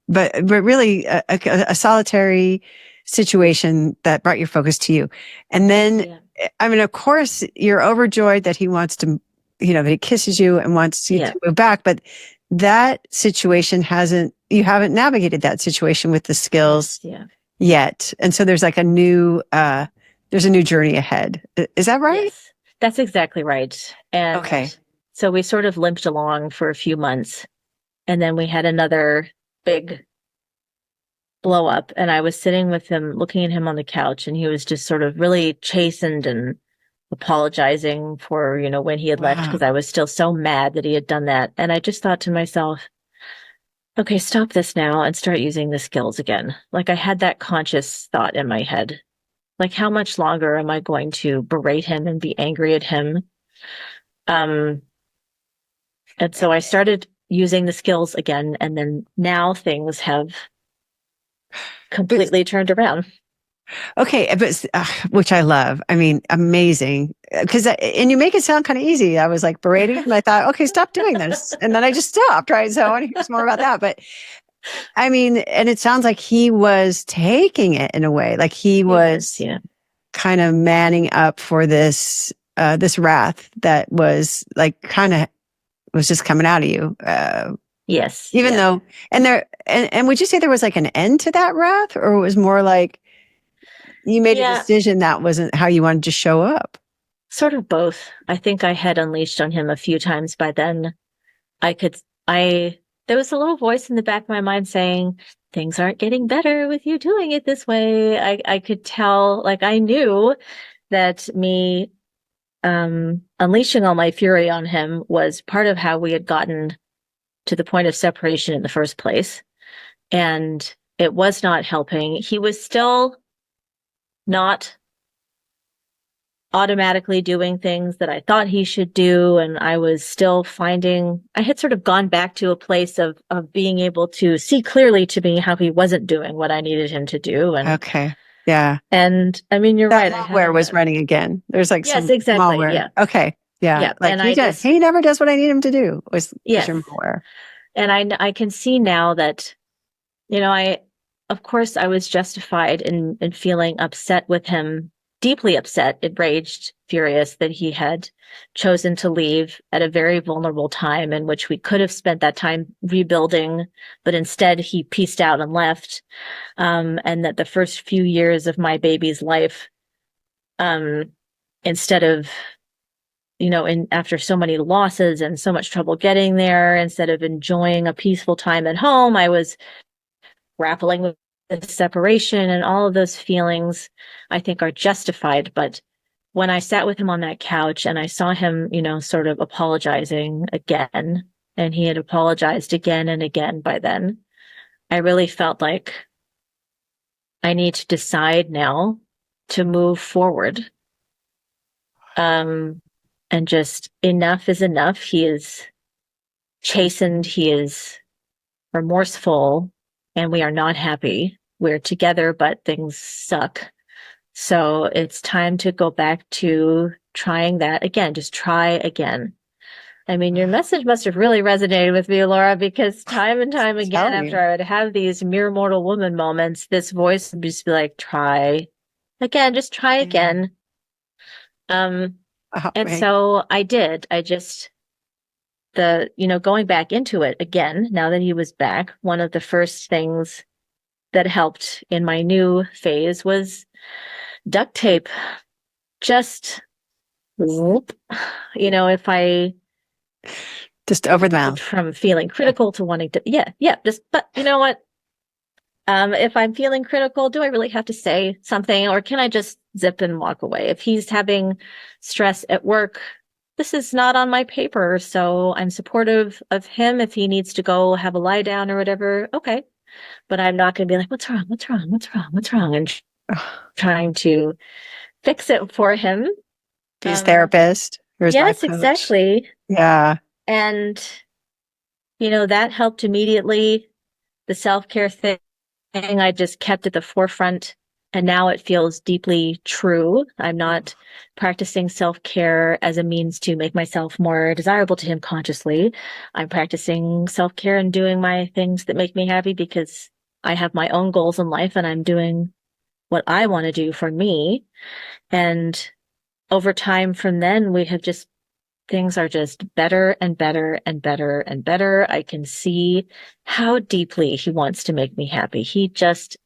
but really a solitary situation that brought your focus to you. And then, I mean, of course, you're overjoyed that he wants to, that he kisses you and wants you to move back. But that situation you haven't navigated that situation with the skills yet. And so there's like there's a new journey ahead. Is that right? Yes, that's exactly right. And so we sort of limped along for a few months. And then we had another big blow up, and I was sitting with him, looking at him on the couch, and he was just sort of really chastened and apologizing for, when he had left, because I was still so mad that he had done that. And I just thought to myself, okay, stop this now and start using the skills again. Like, I had that conscious thought in my head. Like, how much longer am I going to berate him and be angry at him? And so I started using the skills again, and then now things have completely turned around. Okay, but which I love. I mean, amazing. And you make it sound kind of easy. I was like berating, and I thought, okay, stop doing this, and then I just stopped. Right. So I want to hear some more about that. But I mean, and it sounds like he was taking it in a way, like he was kind of manning up for this wrath that was like kind of was just coming out of you. Yes. Even though, and would you say there was like an end to that wrath, or it was more like you made a decision that wasn't how you wanted to show up? Sort of both. I think I had unleashed on him a few times by then. There was a little voice in the back of my mind saying, things aren't getting better with you doing it this way. I could tell, like, I knew that me unleashing all my fury on him was part of how we had gotten to the point of separation in the first place. And it was not helping. He was still not automatically doing things that I thought he should do. And I was still I had sort of gone back to a place of being able to see clearly to me how he wasn't doing what I needed him to do. And yeah. And I mean, you're right. Malware was running again. There's like some malware. Yeah. Okay. Yeah. Like and he never does what I need him to do was your malware. And I can see now that, of course I was justified in feeling upset with him, deeply upset, enraged, furious that he had chosen to leave at a very vulnerable time in which we could have spent that time rebuilding, but instead he pieced out and left. And that the first few years of my baby's life, instead of, after so many losses and so much trouble getting there, instead of enjoying a peaceful time at home, I was grappling with the separation, and all of those feelings I think are justified. But when I sat with him on that couch and I saw him, sort of apologizing again, and he had apologized again and again by then, I really felt like I need to decide now to move forward. And just enough is enough. He is chastened. He is remorseful, and we are not happy. We're together, but things suck. So it's time to go back to trying that again. Just try again. I mean, your message must have really resonated with me, Laura, because time and time again, after I would have these mere mortal woman moments, this voice would just be like, try again, just try again. So I did. Going back into it again, now that he was back, one of the first things that helped in my new phase was duct tape. Just, if I just over the mouth from feeling critical to wanting to, but you know what? If I'm feeling critical, do I really have to say something, or can I just zip and walk away? If he's having stress at work, this is not on my paper, so I'm supportive of him. If he needs to go have a lie down or whatever, okay. But I'm not going to be like, what's wrong? What's wrong? What's wrong? What's wrong? And trying to fix it for him. His therapist or his life Yes, coach. exactly. Yeah. And, that helped immediately. The self-care thing I just kept at the forefront. And now it feels deeply true. I'm not practicing self-care as a means to make myself more desirable to him consciously. I'm practicing self-care and doing my things that make me happy because I have my own goals in life and I'm doing what I want to do for me. And over time from then, things are just better and better and better and better. I can see how deeply he wants to make me happy. He just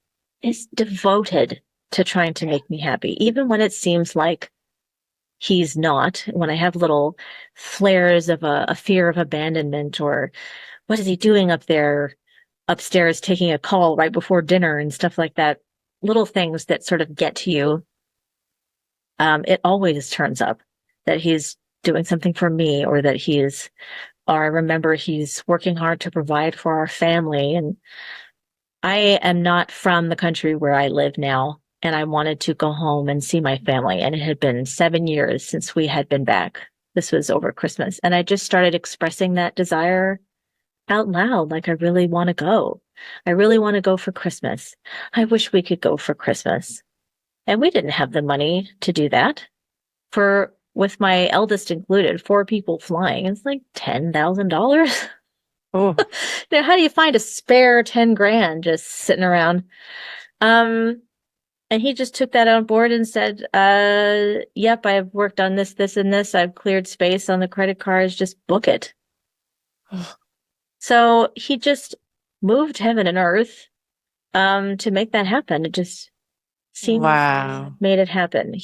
is devoted to trying to make me happy, even when it seems like he's not. When I have little flares of a fear of abandonment, or what is he doing up there upstairs taking a call right before dinner and stuff like that, little things that sort of get to you. It always turns up that he's doing something for me, or that or I remember he's working hard to provide for our family. And I am not from the country where I live now, and I wanted to go home and see my family. And it had been 7 years since we had been back. This was over Christmas. And I just started expressing that desire out loud. Like, I really want to go. I really want to go for Christmas. I wish we could go for Christmas. And we didn't have the money to do that. With my eldest included, 4 people flying, it's like $10,000. Oh, Now, how do you find a spare 10 grand just sitting around? And he just took that on board and said, yep, I've worked on this, this, and this. I've cleared space on the credit cards. Just book it. So he just moved heaven and earth, to make that happen. It just wow. made it happen.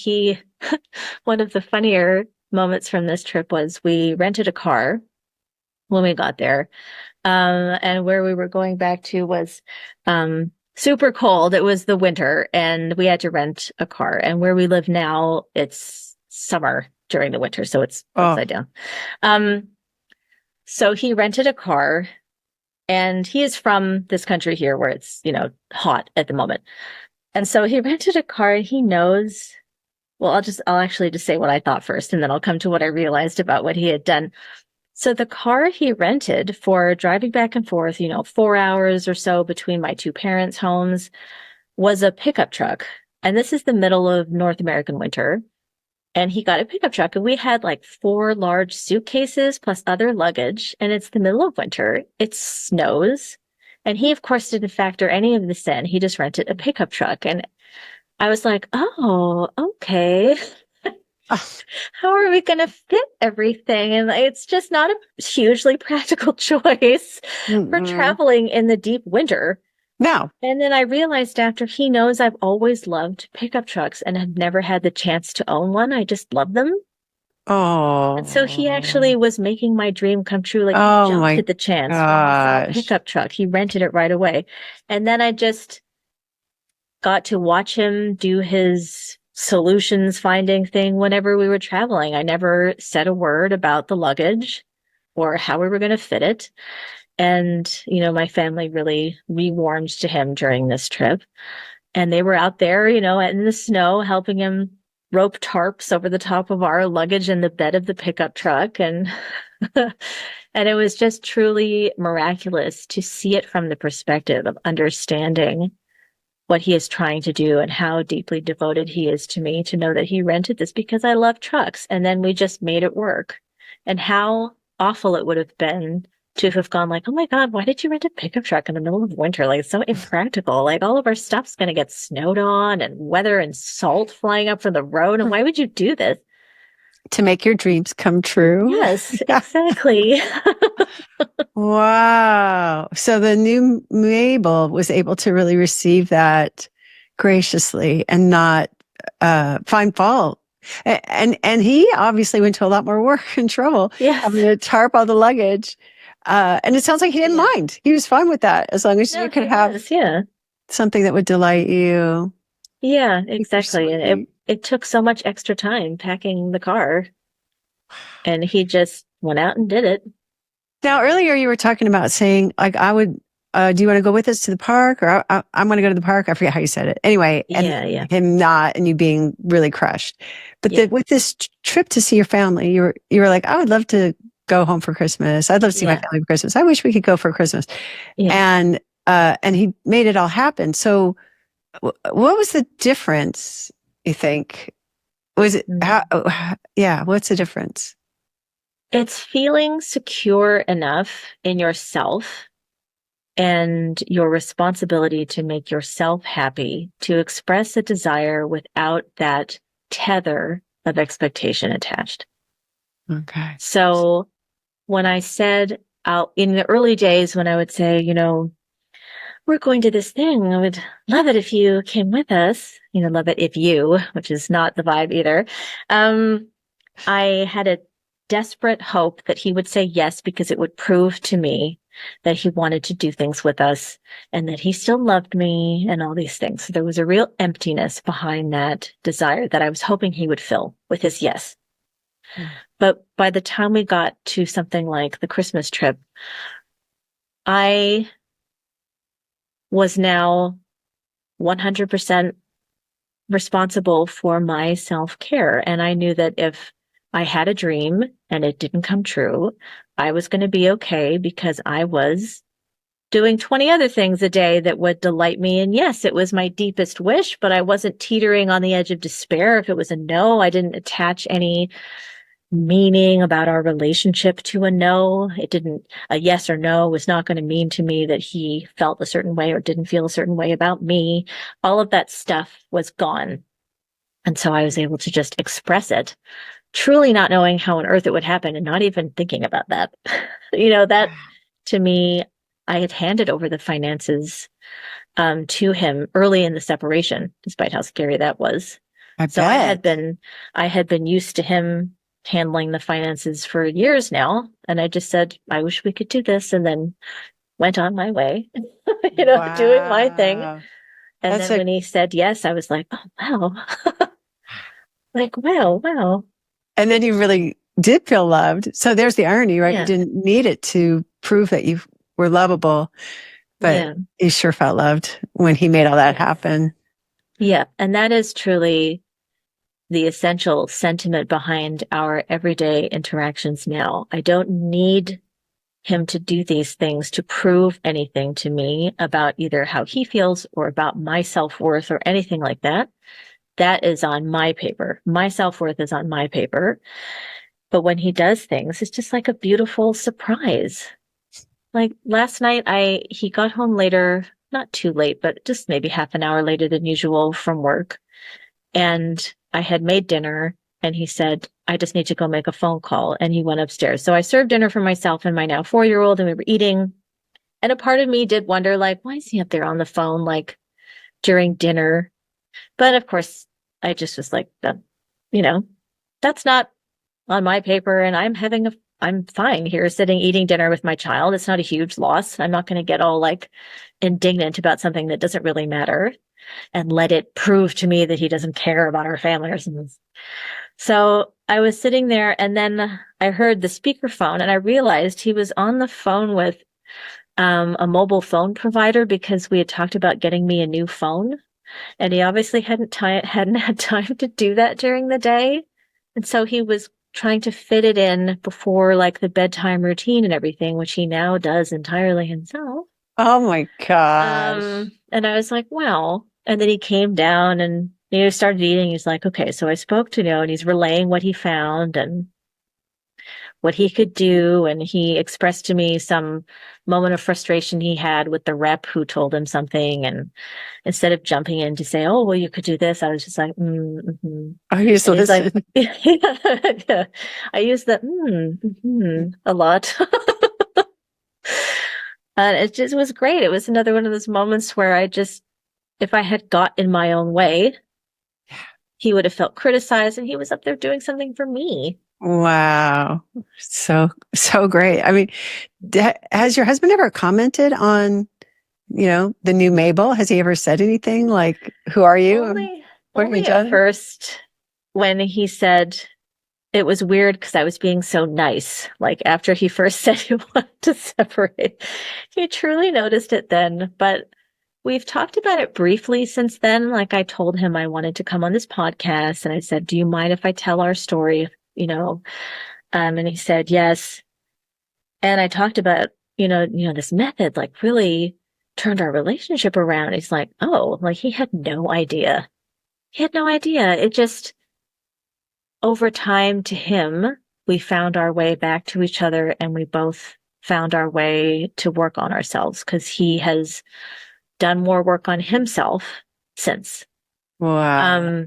One of the funnier moments from this trip was we rented a car when we got there. And where we were going back to was super cold. It was the winter, and we had to rent a car. And where we live now, it's summer during the winter, so it's upside down. So he rented a car, and he is from this country here where it's, hot at the moment. And so he rented a car, and he knows. Well, I'll actually just say what I thought first, and then I'll come to what I realized about what he had done. So the car he rented for driving back and forth, 4 hours or so between my two parents' homes, was a pickup truck. And this is the middle of North American winter. And he got a pickup truck, and we had like 4 large suitcases plus other luggage. And it's the middle of winter. It snows. And he, of course, didn't factor any of this in. He just rented a pickup truck. And I was like, oh, okay. How are we going to fit everything? And it's just not a hugely practical choice for traveling in the deep winter. No. And then I realized after, he knows I've always loved pickup trucks and have never had the chance to own one. I just love them. Oh. And so he actually was making my dream come true. Like, Oh he jumped my at the chance. When he saw a pickup truck, he rented it right away. And then I just got to watch him do his solutions finding thing whenever we were traveling. I never said a word about the luggage or how we were going to fit it. And, my family really rewarmed to him during this trip. And they were out there, in the snow, helping him rope tarps over the top of our luggage in the bed of the pickup truck. And, and it was just truly miraculous to see it from the perspective of understanding what he is trying to do and how deeply devoted he is to me, to know that he rented this because I love trucks. And then we just made it work. And how awful it would have been to have gone like, oh my God, why did you rent a pickup truck in the middle of winter? Like, it's so impractical. Like, all of our stuff's going to get snowed on, and weather and salt flying up from the road. And why would you do this? To make your dreams come true. Yes, exactly. Wow. So the new Mabel was able to really receive that graciously and not find fault. And he obviously went to a lot more work and trouble having to tarp all the luggage. And it sounds like he didn't mind. He was fine with that, as long as you could have something that would delight you. Yeah, exactly. And it took so much extra time packing the car. And he just went out and did it. Now, earlier you were talking about saying, like, I would do you want to go with us to the park? Or I'm going to go to the park. I forget how you said it. Anyway, and Yeah. him not, and you being really crushed. But Yeah. with this trip to see your family, you were like, I would love to go home for Christmas. I'd love to see my family for Christmas. I wish we could go for Christmas. Yeah. And he made it all happen. So what was the difference, you think? Was it, what's the difference? It's feeling secure enough in yourself and your responsibility to make yourself happy, to express a desire without that tether of expectation attached. Okay. So when I said out in the early days, when I would say, we're going to this thing, I would love it if you came with us, love it if you, which is not the vibe either. I had a desperate hope that he would say yes, because it would prove to me that he wanted to do things with us and that he still loved me and all these things. So there was a real emptiness behind that desire that I was hoping he would fill with his yes. But by the time we got to something like the Christmas trip, I was now 100% responsible for my self-care. And I knew that if I had a dream and it didn't come true, I was going to be okay, because I was doing 20 other things a day that would delight me. And yes, it was my deepest wish, but I wasn't teetering on the edge of despair. If it was a no, I didn't attach any meaning about our relationship to a no. A yes or no was not going to mean to me that he felt a certain way or didn't feel a certain way about me. All of that stuff was gone. And so I was able to just express it, truly not knowing how on earth it would happen and not even thinking about that. That to me, I had handed over the finances to him early in the separation, despite how scary that was. I had been used to him handling the finances for years now. And I just said, I wish we could do this. And then went on my way, doing my thing. And then when he said yes, I was like, oh, wow. Like, wow. And then you really did feel loved. So there's the irony, right? Yeah. You didn't need it to prove that you were lovable, but you sure felt loved when he made all that happen. Yeah. And that is truly the essential sentiment behind our everyday interactions now. I don't need him to do these things to prove anything to me about either how he feels or about my self-worth or anything like that. That is on my paper. My self-worth is on my paper. But when he does things, it's just like a beautiful surprise. Like last night, he got home later, not too late, but just maybe half an hour later than usual from work. And I had made dinner, and he said, I just need to go make a phone call. And he went upstairs. So I served dinner for myself and my now 4-year-old, and we were eating. And a part of me did wonder, like, why is he up there on the phone, like during dinner? But of course, I just was like, that's not on my paper. And I'm fine here sitting eating dinner with my child. It's not a huge loss. I'm not going to get all like indignant about something that doesn't really matter and let it prove to me that he doesn't care about our family or something. So I was sitting there, and then I heard the speakerphone, and I realized he was on the phone with a mobile phone provider, because we had talked about getting me a new phone, and he obviously hadn't had time to do that during the day. And so he was trying to fit it in before like the bedtime routine and everything, which he now does entirely himself. Oh my gosh. And I was like, wow. And then he came down and started eating. He's like, okay, so I spoke to and he's relaying what he found and what he could do. And he expressed to me some moment of frustration he had with the rep who told him something. And instead of jumping in to say, oh, well, you could do this, I was just like, mm-hmm. Oh, you just listen. Like, yeah. I use the a lot. And it just was great. It was another one of those moments where if I had got in my own way, he would have felt criticized, and he was up there doing something for me. Wow. So great. I mean, has your husband ever commented on, the new Mabel? Has he ever said anything like, who are you? Only at first, when he said, it was weird because I was being so nice. Like after he first said he wanted to separate, he truly noticed it then. But we've talked about it briefly since then. Like I told him I wanted to come on this podcast and I said, do you mind if I tell our story? You know, and he said, yes. And I talked about, this method like really turned our relationship around. He's like, oh, like he had no idea. He had no idea. It just, over time to him, we found our way back to each other and we both found our way to work on ourselves because he has done more work on himself since. Wow.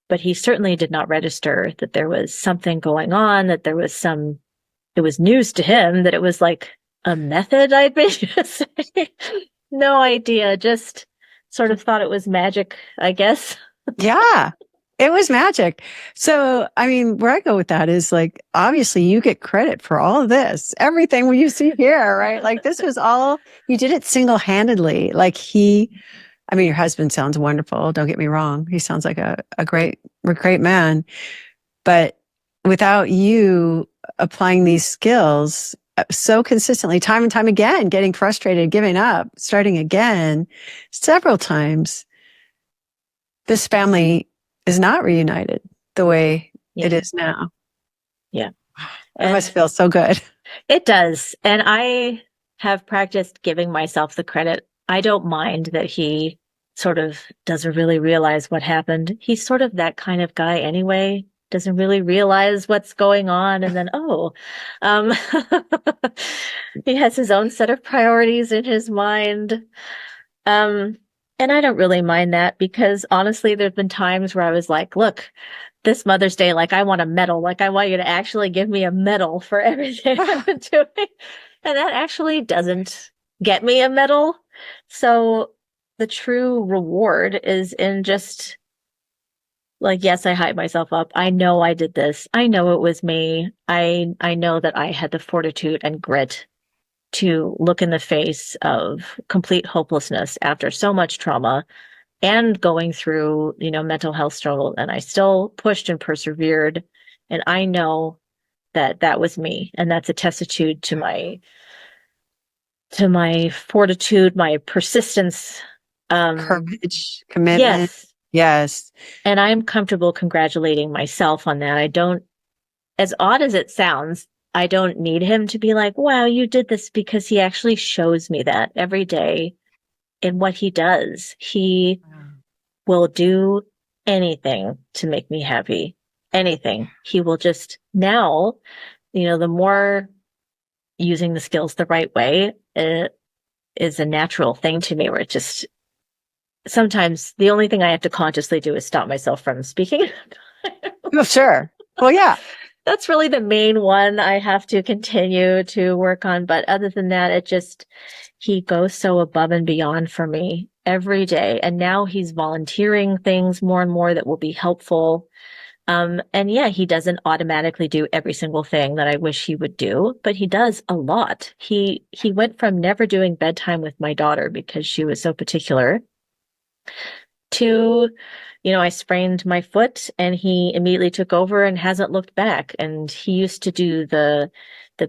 But he certainly did not register that there was something going on, that there was it was news to him that it was like a method I'd been using. No idea. Just sort of thought it was magic, I guess. Yeah, it was magic. So, I mean, where I go with that is like, obviously, you get credit for all of this, everything you see here, right? Like, this was all, you did it single handedly. Like, I mean, your husband sounds wonderful. Don't get me wrong. He sounds like a great man. But without you applying these skills so consistently, time and time again, getting frustrated, giving up, starting again several times, this family is not reunited the way it is now. Yeah. It must feel so good. It does. And I have practiced giving myself the credit. I don't mind that he sort of doesn't really realize what happened. He's sort of that kind of guy anyway, doesn't really realize what's going on. And then, he has his own set of priorities in his mind. And I don't really mind that because honestly, there's been times where I was like, look, this Mother's Day, like I want a medal. Like I want you to actually give me a medal for everything I've been doing. And that actually doesn't get me a medal. So the true reward is in just like, yes, I hype myself up. I know I did this. I know it was me. I know that I had the fortitude and grit to look in the face of complete hopelessness after so much trauma and going through, mental health struggle. And I still pushed and persevered. And I know that that was me. And that's a testitude to my fortitude, my persistence. Courage, commitment. Yes. Yes. And I'm comfortable congratulating myself on that. I don't, as odd as it sounds, I don't need him to be like, wow, you did this, because he actually shows me that every day in what he does. He will do anything to make me happy. Anything. He will just now, the more using the skills the right way, it is a natural thing to me where it just, sometimes the only thing I have to consciously do is stop myself from speaking. Oh, sure. Well, yeah. That's really the main one I have to continue to work on. But other than that, he goes so above and beyond for me every day. And now he's volunteering things more and more that will be helpful. And yeah, he doesn't automatically do every single thing that I wish he would do, but he does a lot. He went from never doing bedtime with my daughter because she was so particular to, I sprained my foot and he immediately took over and hasn't looked back. And he used to do the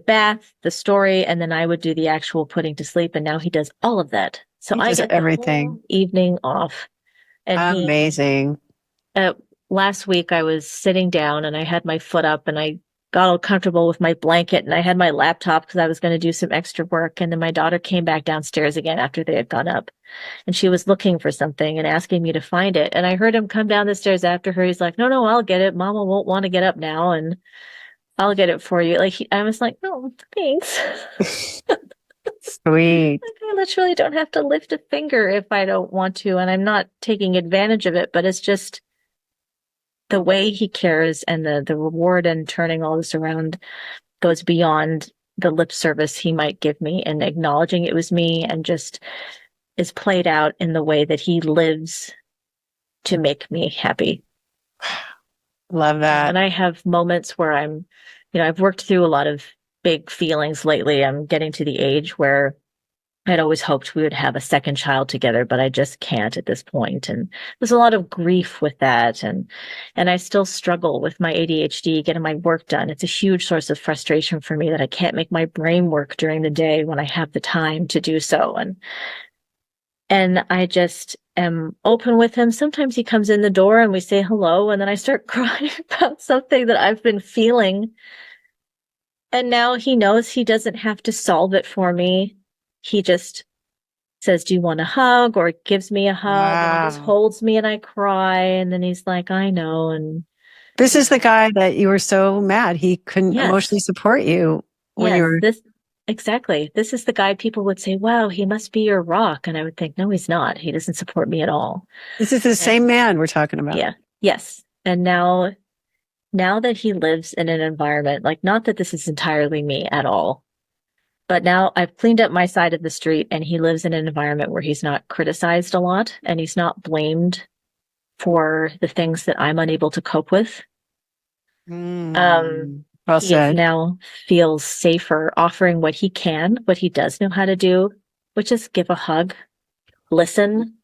bath, the story, and then I would do the actual putting to sleep. And now he does all of that. So I get everything, the whole evening off. And amazing. Last week I was sitting down and I had my foot up and I got all comfortable with my blanket and I had my laptop because I was going to do some extra work. And then my daughter came back downstairs again after they had gone up. And she was looking for something and asking me to find it. And I heard him come down the stairs after her. He's like, no, I'll get it. Mama won't want to get up now. And I'll get it for you. Like, I was like, oh, thanks. Sweet. Like, I literally don't have to lift a finger if I don't want to. And I'm not taking advantage of it, but it's just the way he cares and the reward and turning all this around goes beyond the lip service he might give me and acknowledging it was me, and just is played out in the way that he lives to make me happy. Love that. And I have moments where I've worked through a lot of big feelings lately. I'm getting to the age where I'd always hoped we would have a second child together, but I just can't at this point. And there's a lot of grief with that. And I still struggle with my ADHD, getting my work done. It's a huge source of frustration for me that I can't make my brain work during the day when I have the time to do so. And I just am open with him. Sometimes he comes in the door and we say hello, and then I start crying about something that I've been feeling. And now he knows he doesn't have to solve it for me. He just says, "Do you want a hug?" or gives me a hug and just Wow. holds me and I cry. And then he's like, "I know." And This is the guy that you were so mad he couldn't yes, emotionally support you when you yes, were. exactly. This is the guy people would say, "Wow, he must be your rock." And I would think, no, he's not. He doesn't support me at all. This is the And same man we're talking about. yeah, yes. And now that he lives in an environment, like, not that this is entirely me at all, but now I've cleaned up my side of the street and he lives in an environment where he's not criticized a lot and he's not blamed for the things that I'm unable to cope with. Well He is said. now feels safer offering what he can, what he does know how to do, which is give a hug, listen.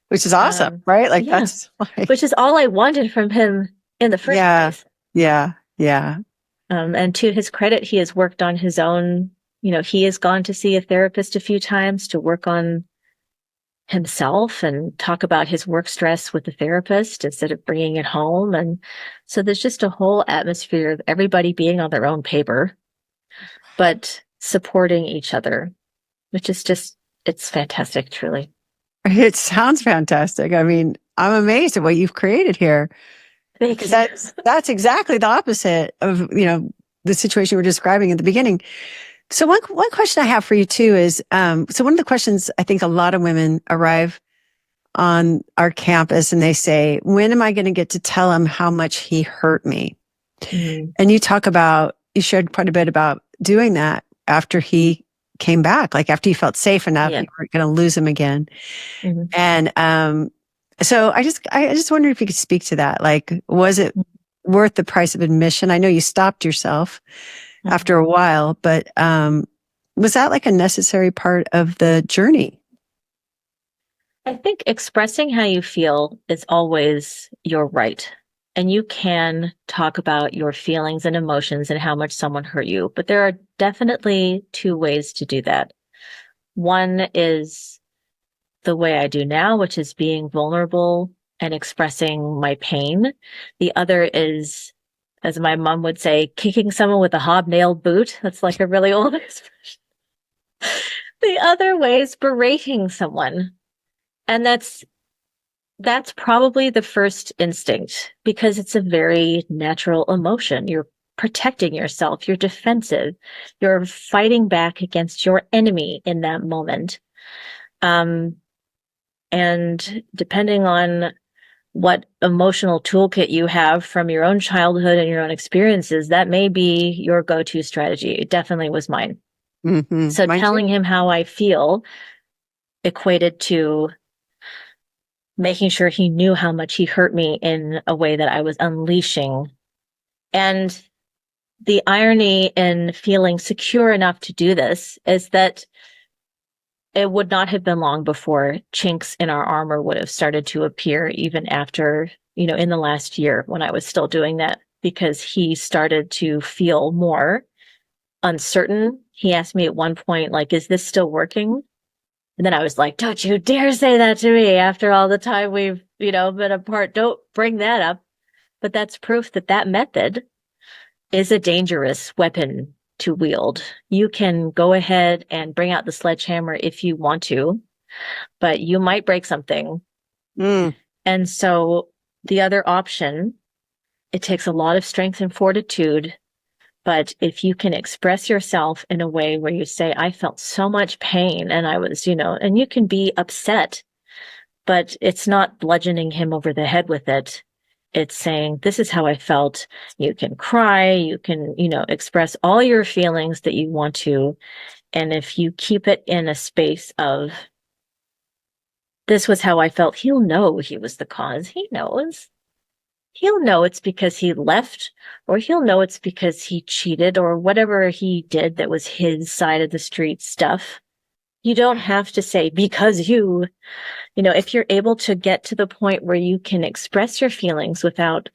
Which is awesome, right? Like Yeah, that's like, which is all I wanted from him in the first yeah, place. yeah, yeah. And to his credit, he has worked on his own. He has gone to see a therapist a few times to work on himself and talk about his work stress with the therapist instead of bringing it home. And so there's just a whole atmosphere of everybody being on their own paper, but supporting each other, which is just, it's fantastic, truly. It sounds fantastic. I mean, I'm amazed at what you've created here Thank because you. that's exactly the opposite of, the situation you were describing at the beginning. So one question I have for you too is, so one of the questions I think a lot of women arrive on our campus and they say, when am I going to get to tell him how much he hurt me? Mm-hmm. And you shared quite a bit about doing that after he came back, like after you felt safe enough, Yeah. you weren't going to lose him again. Mm-hmm. And, so I just wonder if you could speak to that. Like, was it worth the price of admission? I know you stopped yourself after a while, but, was that like a necessary part of the journey? I think expressing how you feel is always your right. And you can talk about your feelings and emotions and how much someone hurt you. But there are definitely two ways to do that. One is the way I do now, which is being vulnerable and expressing my pain. The other is, as my mom would say, kicking someone with a hobnailed boot. That's like a really old expression. The other way is berating someone. And that's probably the first instinct because it's a very natural emotion. You're protecting yourself, you're defensive, you're fighting back against your enemy in that moment. And depending on what emotional toolkit you have from your own childhood and your own experiences, that may be your go-to strategy. It definitely was mine. Mm-hmm. So Mine too. telling him how I feel equated to making sure he knew how much he hurt me in a way that I was unleashing. And the irony in feeling secure enough to do this is that it would not have been long before chinks in our armor would have started to appear, even after, in the last year when I was still doing that, because he started to feel more uncertain. He asked me at one point, like, "Is this still working?" And then I was like, "Don't you dare say that to me after all the time we've, been apart. Don't bring that up." But that's proof that that method is a dangerous weapon to wield. You can go ahead and bring out the sledgehammer if you want to, but you might break something. Mm. And so the other option, it takes a lot of strength and fortitude. But if you can express yourself in a way where you say, "I felt so much pain and I was, and you can be upset, but it's not bludgeoning him over the head with it. It's saying, "This is how I felt." You can cry, you can, express all your feelings that you want to. And if you keep it in a space of, "This was how I felt," he'll know he was the cause. He knows. He'll know it's because he left, or he'll know it's because he cheated, or whatever he did that was his side of the street stuff. You don't have to say, because if you're able to get to the point where you can express your feelings without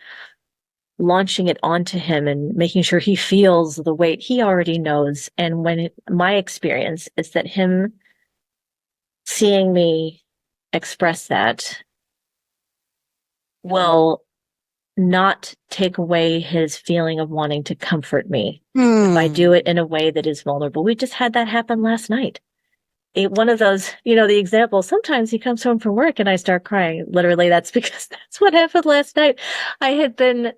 launching it onto him and making sure he feels the weight, he already knows. And my experience is that him seeing me express that will not take away his feeling of wanting to comfort me if I do it in a way that is vulnerable. We just had that happen last night. One of those, the example, sometimes he comes home from work and I start crying. Literally, that's because that's what happened last night. I had been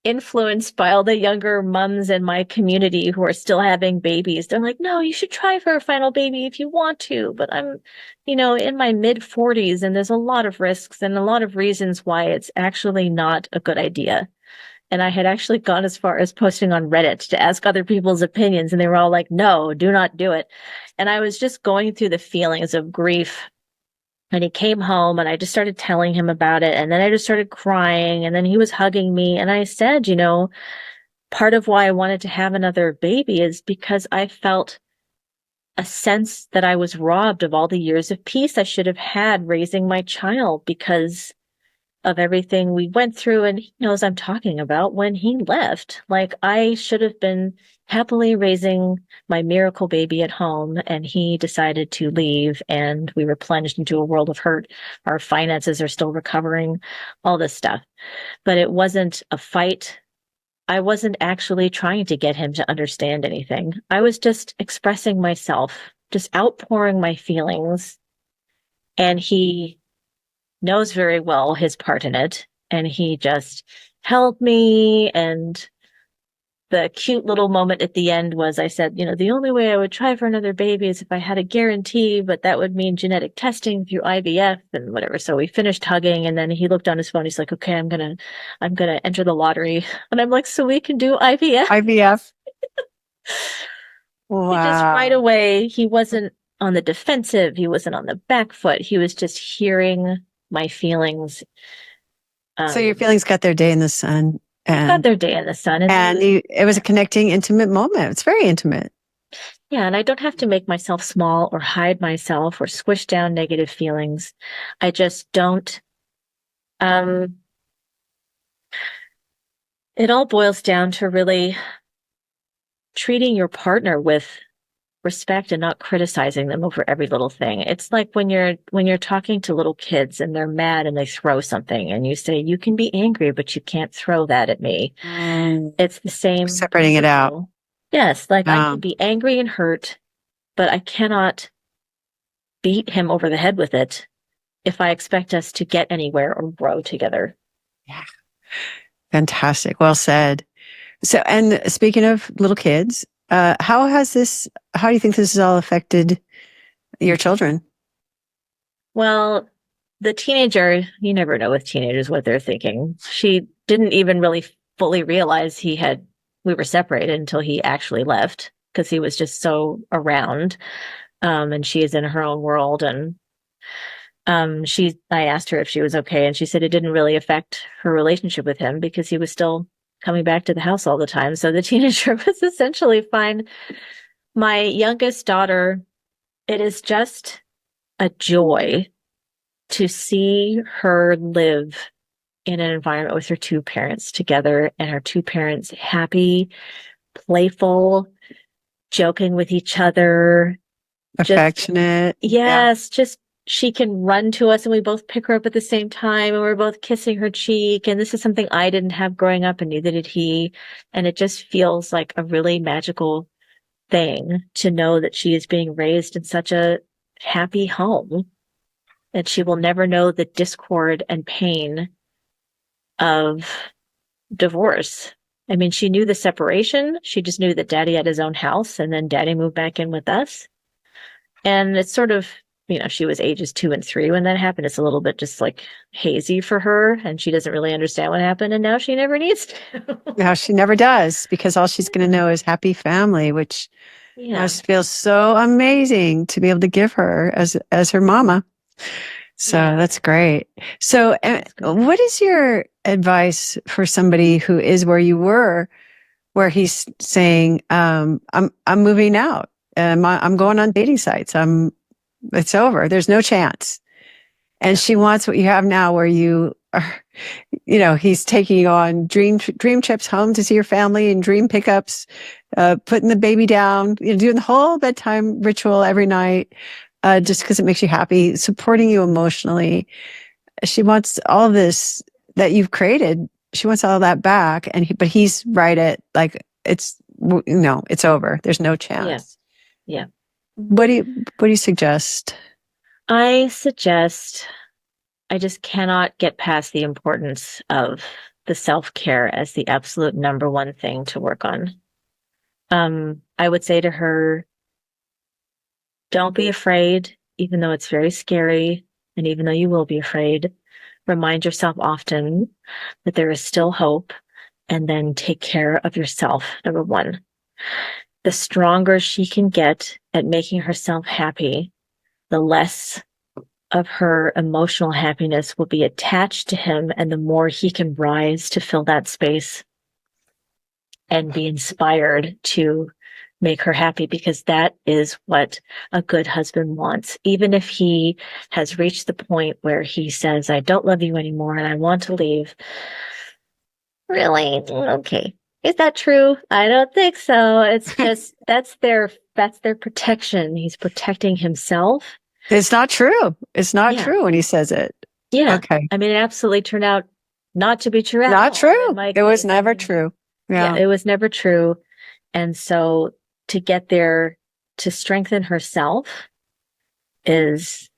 influenced by all the younger mums in my community who are still having babies. They're like, no, you should try for a final baby if you want to. But I'm, in my mid 40s, and there's a lot of risks and a lot of reasons why it's actually not a good idea. And I had actually gone as far as posting on Reddit to ask other people's opinions, and they were all like, no, do not do it. And I was just going through the feelings of grief. And he came home and I just started telling him about it. And then I just started crying. And then he was hugging me. And I said, part of why I wanted to have another baby is because I felt a sense that I was robbed of all the years of peace I should have had raising my child because of everything we went through. And he knows I'm talking about when he left. Like, I should have been happily raising my miracle baby at home, and he decided to leave, and we were plunged into a world of hurt. Our finances are still recovering, all this stuff. But it wasn't a fight. I wasn't actually trying to get him to understand anything. I was just expressing myself, just outpouring my feelings. And he knows very well his part in it. And he just held me. And the cute little moment at the end was, I said, the only way I would try for another baby is if I had a guarantee, but that would mean genetic testing through IVF and whatever. So we finished hugging, and then he looked on his phone. He's like, okay, I'm going to enter the lottery. And I'm like, so we can do IVF? IVF. Wow. He just right away, he wasn't on the defensive. He wasn't on the back foot. He was just hearing my feelings. So your feelings got their day in the sun. And got their day in the sun. And it was a connecting, intimate moment. It's very intimate. Yeah, and I don't have to make myself small or hide myself or squish down negative feelings. I just don't. It all boils down to really treating your partner with respect and not criticizing them over every little thing. It's like when you're talking to little kids and they're mad and they throw something, and you say, you can be angry, but you can't throw that at me. It's the same. Separating it out. Yes, like I can be angry and hurt, but I cannot beat him over the head with it if I expect us to get anywhere or grow together. Yeah. Fantastic. Well said. So, and speaking of little kids, how do you think this has all affected your children? Well, the teenager, you never know with teenagers what they're thinking. She didn't even really fully realize we were separated until he actually left, because he was just so around. And she is in her own world. And I asked her if she was okay, and she said it didn't really affect her relationship with him because he was still coming back to the house all the time. So the teenager was essentially fine. My youngest daughter, it is just a joy to see her live in an environment with her two parents together, and her two parents happy, playful, joking with each other. Affectionate. Yes, just she can run to us and we both pick her up at the same time, and we're both kissing her cheek. And this is something I didn't have growing up, and neither did he. And it just feels like a really magical thing to know that she is being raised in such a happy home, that she will never know the discord and pain of divorce. I mean, she knew the separation. She just knew that daddy had his own house, and then daddy moved back in with us. And it's sort of, she was ages 2 and 3 when that happened. It's a little bit just like hazy for her, and she doesn't really understand what happened. And now she never needs to. Now she never does, because all she's going to know is happy family, which must feel so amazing to be able to give her as her mama. So that's great. So what is your advice for somebody who is where you were, where he's saying, I'm moving out? and I'm going on dating sites. It's over. There's no chance. And she wants what you have now, where you are, he's taking you on dream trips home to see your family and dream pickups, putting the baby down, doing the whole bedtime ritual every night, just because it makes you happy, supporting you emotionally. She wants all this that you've created. She wants all that back. But he's right at like, it's over. There's no chance. Yeah. What do you suggest? I suggest, I just cannot get past the importance of the self-care as the absolute number one thing to work on. I would say to her, don't be afraid, even though it's very scary, and even though you will be afraid, remind yourself often that there is still hope, and then take care of yourself, number one. The stronger she can get at making herself happy, the less of her emotional happiness will be attached to him, and the more he can rise to fill that space and be inspired to make her happy, because that is what a good husband wants. Even if he has reached the point where he says, I don't love you anymore and I want to leave. Really? Okay. Is that true? I don't think so. It's just, that's their protection. He's protecting himself. It's not true. It's not true when he says it. Yeah. Okay. I mean, it absolutely turned out not to be true at all. Not true. It was never true. Yeah, it was never true. And so to get there, to strengthen herself is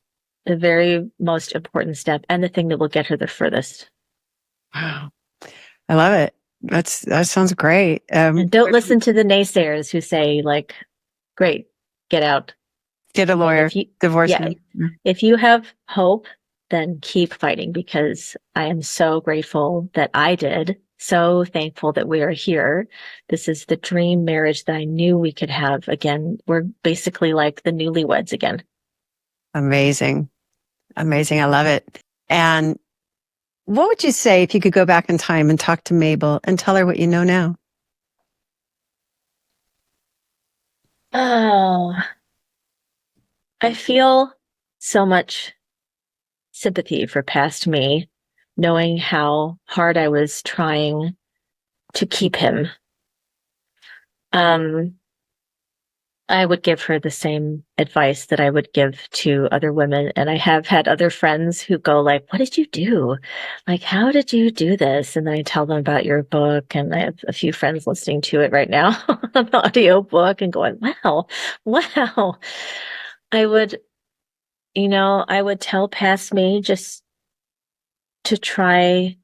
the very most important step, and the thing that will get her the furthest. Wow. I love it. That sounds great. And don't listen to the naysayers who say, like, great, get out. Get a lawyer, divorce me. If you have hope, then keep fighting, because I am so grateful that I did. So thankful that we are here. This is the dream marriage that I knew we could have again. We're basically like the newlyweds again. Amazing. Amazing. I love it. And what would you say if you could go back in time and talk to Mabel and tell her what you know now? Oh, I feel so much sympathy for past me, knowing how hard I was trying to keep him. I would give her the same advice that I would give to other women. And I have had other friends who go like, what did you do? Like, how did you do this? And then I tell them about your book. And I have a few friends listening to it right now on the audio book and going, wow. I would tell past me just to try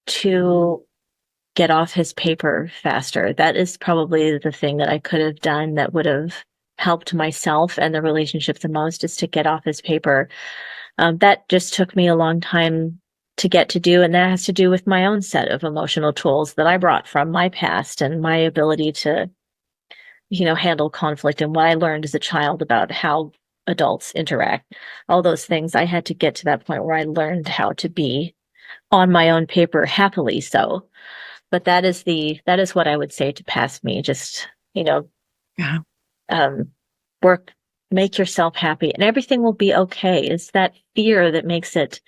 to get off his paper faster. That is probably the thing that I could have done that would have helped myself and the relationship the most, is to get off his paper. That just took me a long time to get to do. And that has to do with my own set of emotional tools that I brought from my past and my ability to, handle conflict, and what I learned as a child about how adults interact. All those things. I had to get to that point where I learned how to be on my own paper, happily so. But that is what I would say to past me. Just, work, make yourself happy, and everything will be okay. It's that fear that makes it.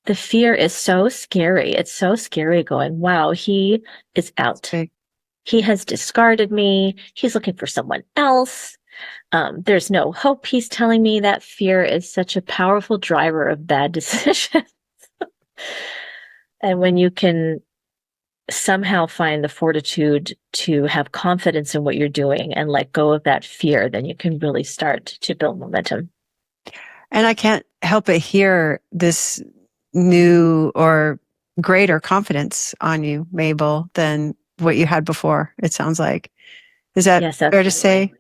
The fear is so scary. It's so scary going, wow, he is out. He has discarded me. He's looking for someone else. There's no hope, he's telling me. That fear is such a powerful driver of bad decisions. And when you can somehow find the fortitude to have confidence in what you're doing and let go of that fear, then you can really start to build momentum. And I can't help but hear this new or greater confidence on you, Mabel, than what you had before, it sounds like. Is that fair to say?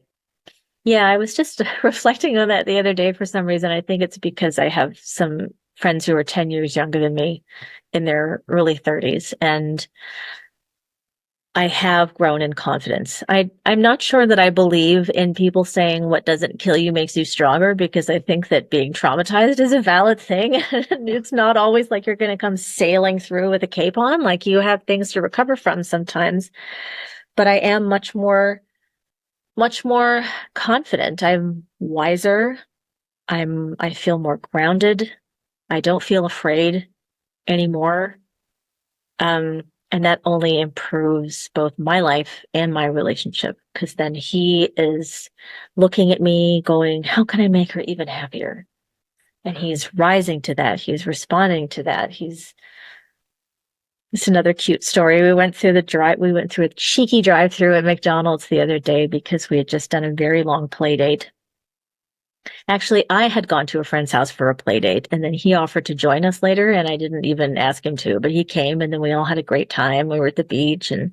Yeah, I was just reflecting on that the other day for some reason. I think it's because I have some friends who are 10 years younger than me, in their early 30s. And I have grown in confidence. I'm not sure that I believe in people saying what doesn't kill you makes you stronger, because I think that being traumatized is a valid thing. It's not always like you're going to come sailing through with a cape on. Like, you have things to recover from sometimes. But I am much more much more confident. I'm wiser. I feel more grounded. I don't feel afraid anymore. And that only improves both my life and my relationship, because then he is looking at me going, how can I make her even happier? And he's rising to that. He's responding to that. It's another cute story. We went through a cheeky drive-through at McDonald's the other day because we had just done a very long play date. Actually, I had gone to a friend's house for a play date, and then he offered to join us later, and I didn't even ask him to, but he came, and then we all had a great time. We were at the beach, and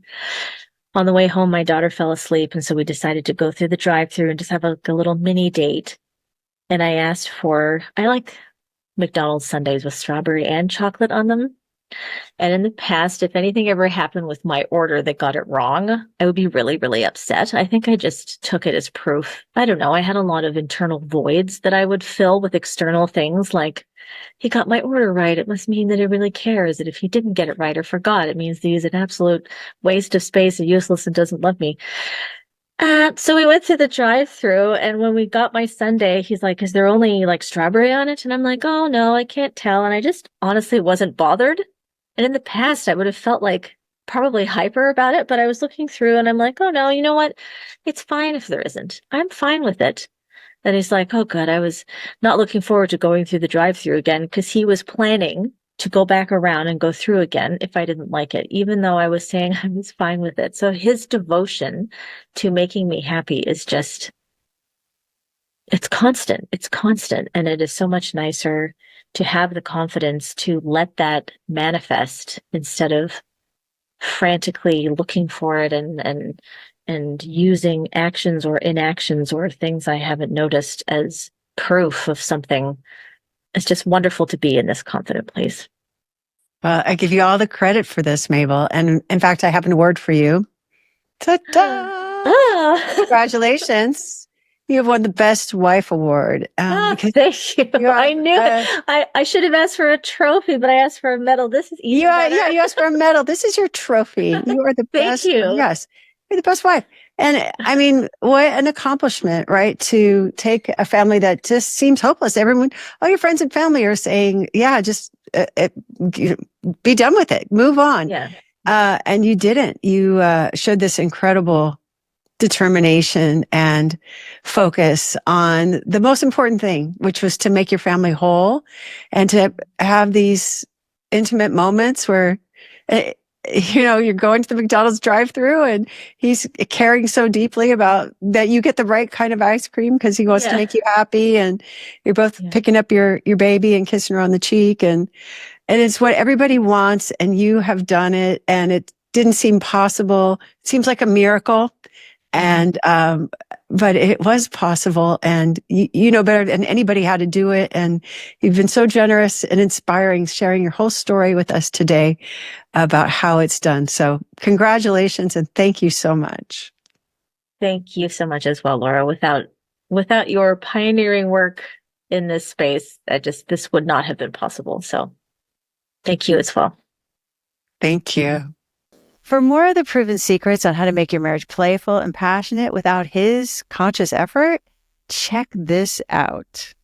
on the way home, my daughter fell asleep, and so we decided to go through the drive-through and just have a little mini date. And I like McDonald's sundaes with strawberry and chocolate on them. And in the past, if anything ever happened with my order that got it wrong, I would be really, really upset. I think I just took it as proof. I don't know. I had a lot of internal voids that I would fill with external things like, he got my order right. It must mean that he really cares. That if he didn't get it right or forgot, it means that he's an absolute waste of space and useless and doesn't love me. So we went to the drive-through, and when we got my sundae, he's like, is there only like strawberry on it? And I'm like, oh no, I can't tell. And I just honestly wasn't bothered. And in the past, I would have felt like probably hyper about it, but I was looking through and I'm like, oh no, you know what? It's fine if there isn't. I'm fine with it. And he's like, oh good, I was not looking forward to going through the drive-through again, because he was planning to go back around and go through again if I didn't like it, even though I was saying I was fine with it. So his devotion to making me happy is just, it's constant. It's constant. And it is so much nicer to have the confidence to let that manifest instead of frantically looking for it and using actions or inactions or things I haven't noticed as proof of something. It's just wonderful to be in this confident place. Well, I give you all the credit for this, Mabel. And in fact, I have a word for you. Ta-da! Congratulations. You have won the Best Wife Award. Thank you. I knew I should have asked for a trophy, but I asked for a medal. This is easy. You asked for a medal. This is your trophy. You are the best. Thank you. Yes, you're the best wife. And I mean, what an accomplishment, right? To take a family that just seems hopeless. All your friends and family are saying, yeah, just be done with it. Move on. Yeah. And you didn't. You showed this incredible determination and focus on the most important thing, which was to make your family whole and to have these intimate moments where, you're going to the McDonald's drive-through and he's caring so deeply about that you get the right kind of ice cream because he wants to make you happy, and you're both picking up your baby and kissing her on the cheek, and it's what everybody wants, and you have done it, and it didn't seem possible. It seems like a miracle. And, but it was possible, and you know better than anybody how to do it. And you've been so generous and inspiring, sharing your whole story with us today about how it's done. So congratulations, and thank you so much. Thank you so much as well, Laura. Without your pioneering work in this space, this would not have been possible. So thank you as well. Thank you. For more of the proven secrets on how to make your marriage playful and passionate without his conscious effort, check this out.